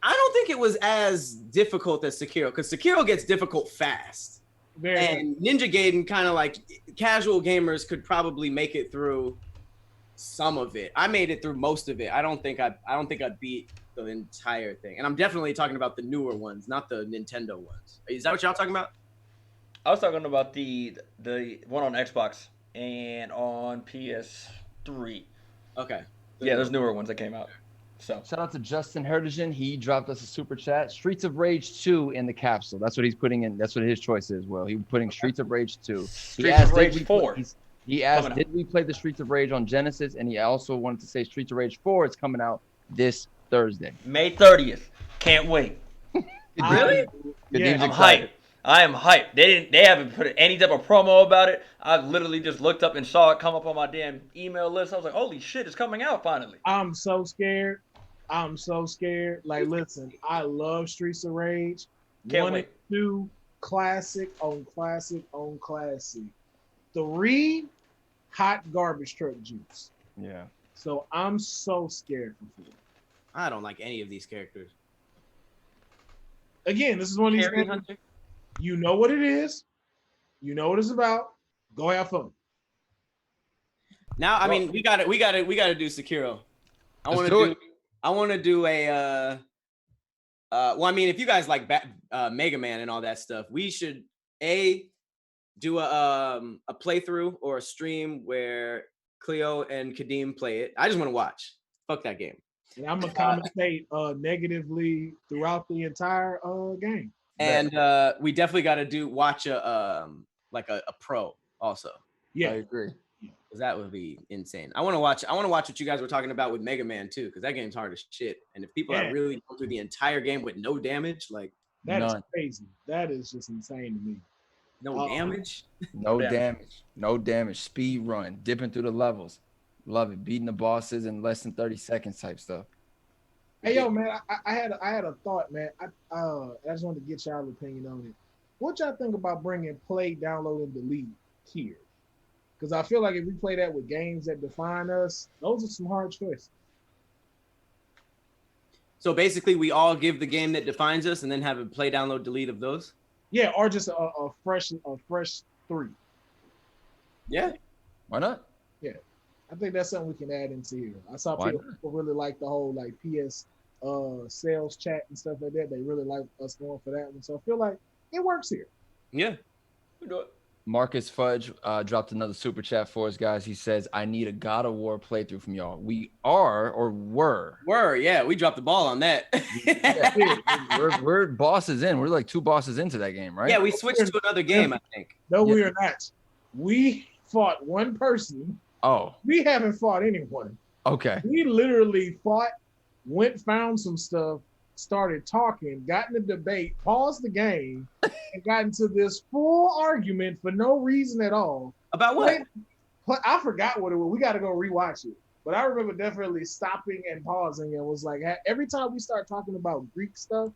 I don't think it was as difficult as Sekiro because Sekiro gets difficult fast. And Ninja Gaiden kind of like casual gamers could probably make it through some of it. I made it through most of it. I don't think I beat the entire thing. And I'm definitely talking about the newer ones, not the Nintendo ones. Is that what y'all talking about? I was talking about the one on Xbox and on PS3. Okay. Yeah, there's newer ones that came out. So shout out to Justin Herdigen. He dropped us a super chat. Streets of Rage 2 in the capsule. That's what he's putting in. That's what his choice is. Well, he was putting Streets of Rage 2. Streets of Rage 4. He asked, did we play the Streets of Rage on Genesis? And he also wanted to say Streets of Rage 4 is coming out this Thursday. May 30th. Can't wait. Really? Yeah, I'm hyped. I am hyped. They haven't put any type of promo about it. I literally just looked up and saw it come up on my damn email list. I was like, holy shit, it's coming out finally. I'm so scared. Like, listen, I love Streets of Rage. Can't 1 wait. and 2, classic on classic on classic. 3, hot garbage truck juice. Yeah. So I'm so scared for 4. I don't like any of these characters. Again, this is one of these things. You know what it is. You know what it's about. Go have fun. Now, I mean, we got to do Sekiro. I want to do a. Well, I mean, if you guys like Mega Man and all that stuff, we should do a playthrough or a stream where Khleo and Khadeem play it. I just want to watch. Fuck that game. And I'm gonna commentate negatively throughout the entire game. And we definitely got to watch a pro also. Yeah, I agree. Because that would be insane. I want to watch what you guys were talking about with Mega Man too, because that game's hard as shit. And if people are really going through the entire game with no damage, like that is crazy. That is just insane to me. No damage? No damage. Speed run, dipping through the levels. Love it. Beating the bosses in less than 30 seconds type stuff. Hey yo, man, I had a thought, man. I just wanted to get y'all's opinion on it. What y'all think about bringing play, download, and delete here? Because I feel like if we play that with games that define us, those are some hard choices. So basically, we all give the game that defines us, and then have a play, download, delete of those. Yeah, or just a fresh 3. Yeah, why not? Yeah, I think that's something we can add into here. I saw people really like the whole like PS sales chat and stuff like that. They really like us going for that one. So I feel like it works here. Yeah, we do it. Marcus Fudge dropped another super chat for us, guys. He says, I need a God of War playthrough from y'all. We are or were. Yeah, we dropped the ball on that. we're bosses in. We're like 2 bosses into that game, right? Yeah, we switched to another game, I think. No, we are not. We fought one person. Oh. We haven't fought anyone. Okay. We literally found some stuff, started talking, got in a debate, paused the game, and got into this full argument for no reason at all. About what? I forgot what it was. We got to go rewatch it. But I remember definitely stopping and pausing and was like, every time we start talking about Greek stuff,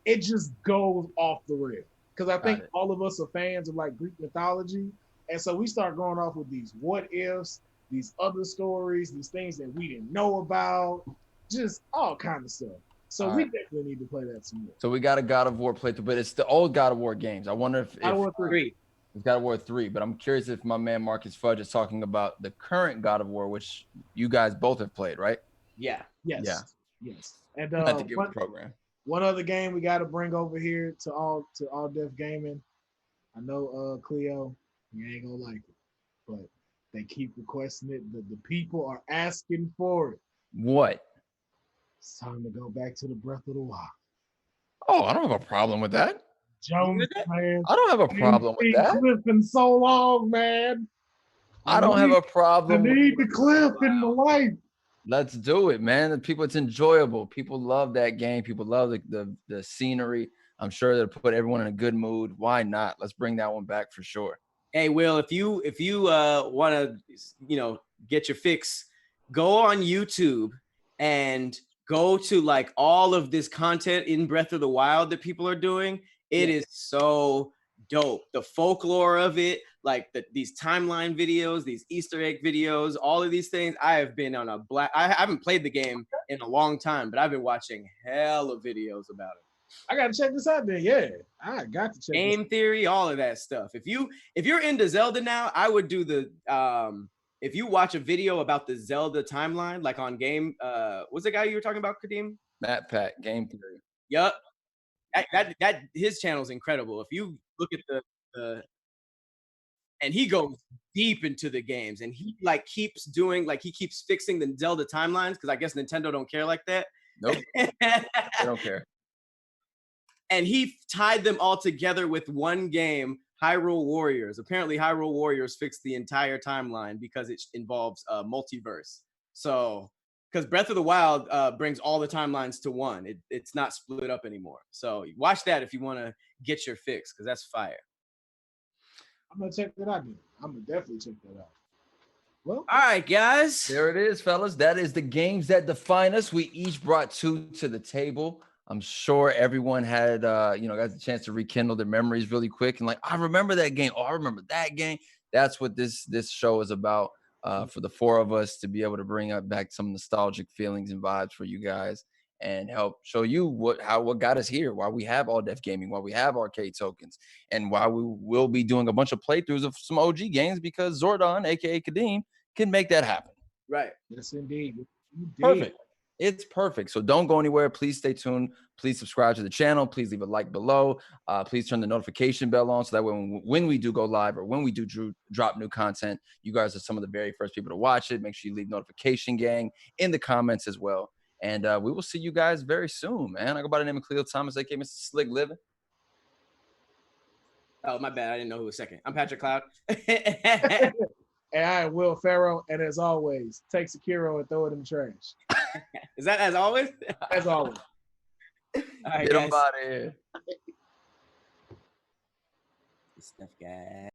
it just goes off the rail. Because I think all of us are fans of like Greek mythology. And so we start going off with these what ifs, these other stories, these things that we didn't know about, just all kind of stuff. So we definitely need to play that some more. So we got a God of War playthrough, but it's the old God of War games. I wonder if God of War 3. It's God of War 3, but I'm curious if my man Marcus Fudge is talking about the current God of War, which you guys both have played, right? Yeah. Yes. Yeah. Yes. And I have to give it a program. One other game we got to bring over here to all Def Gaming. I know Khleo, you ain't gonna like it, but they keep requesting it. The people are asking for it. What? It's time to go back to the Breath of the Wild. Oh, I don't have a problem with that. Jones, man. I don't have a problem with that. Cliff in so long, man. I don't have a problem. I need the Cliff in my life. Let's do it, man. It's enjoyable. People love that game. People love the scenery. I'm sure they'll put everyone in a good mood. Why not? Let's bring that one back for sure. Hey, Will, if you want to, get your fix, go on YouTube and go to like all of this content in Breath of the Wild that people are doing. It is so dope. The folklore of it, like these timeline videos, these Easter egg videos, all of these things. I have been on I haven't played the game in a long time, but I've been watching hell of videos about it. I gotta check this out then. Yeah, I got to check game theory, all of that stuff. If you're into Zelda now, I would do the if you watch a video about the Zelda timeline, like on game, what's the guy you were talking about, Khadeem? Matt Pat, game theory. Yup. That his channel's incredible. If you look at the and he goes deep into the games, and he like keeps doing he keeps fixing the Zelda timelines because I guess Nintendo don't care like that. Nope, they don't care. And he tied them all together with one game, Hyrule Warriors. Apparently, Hyrule Warriors fixed the entire timeline because it involves multiverse. So, because Breath of the Wild brings all the timelines to one. It's not split up anymore. So watch that if you want to get your fix, because that's fire. I'm going to check that out. I'm going to definitely check that out. Well, all right, guys. There it is, fellas. That is the games that define us. We each brought 2 to the table. I'm sure everyone had, got the chance to rekindle their memories really quick. And like, I remember that game. Oh, I remember that game. That's what this show is about for the 4 of us to be able to bring up back some nostalgic feelings and vibes for you guys and help show you what got us here, why we have All Def Gaming, why we have arcade tokens, and why we will be doing a bunch of playthroughs of some OG games because Zordon, a.k.a. Khadeem, can make that happen. Right. Yes, indeed. Perfect. It's perfect. So don't go anywhere. Please stay tuned. Please subscribe to the channel. Please leave a like below. Please turn the notification bell on so that way when we do go live or when we do drop new content, you guys are some of the very first people to watch it. Make sure you leave notification gang in the comments as well. And we will see you guys very soon, man. I go by the name of Khleo Thomas, aka Mr. Slick Living. Oh, my bad. I didn't know who was second. I'm Patrick Cloud. And I am Will Pharaoh. And as always, take Sekiro and throw it in the trash. Is that as always? As always. All right, Get them out of here. Good stuff, guys.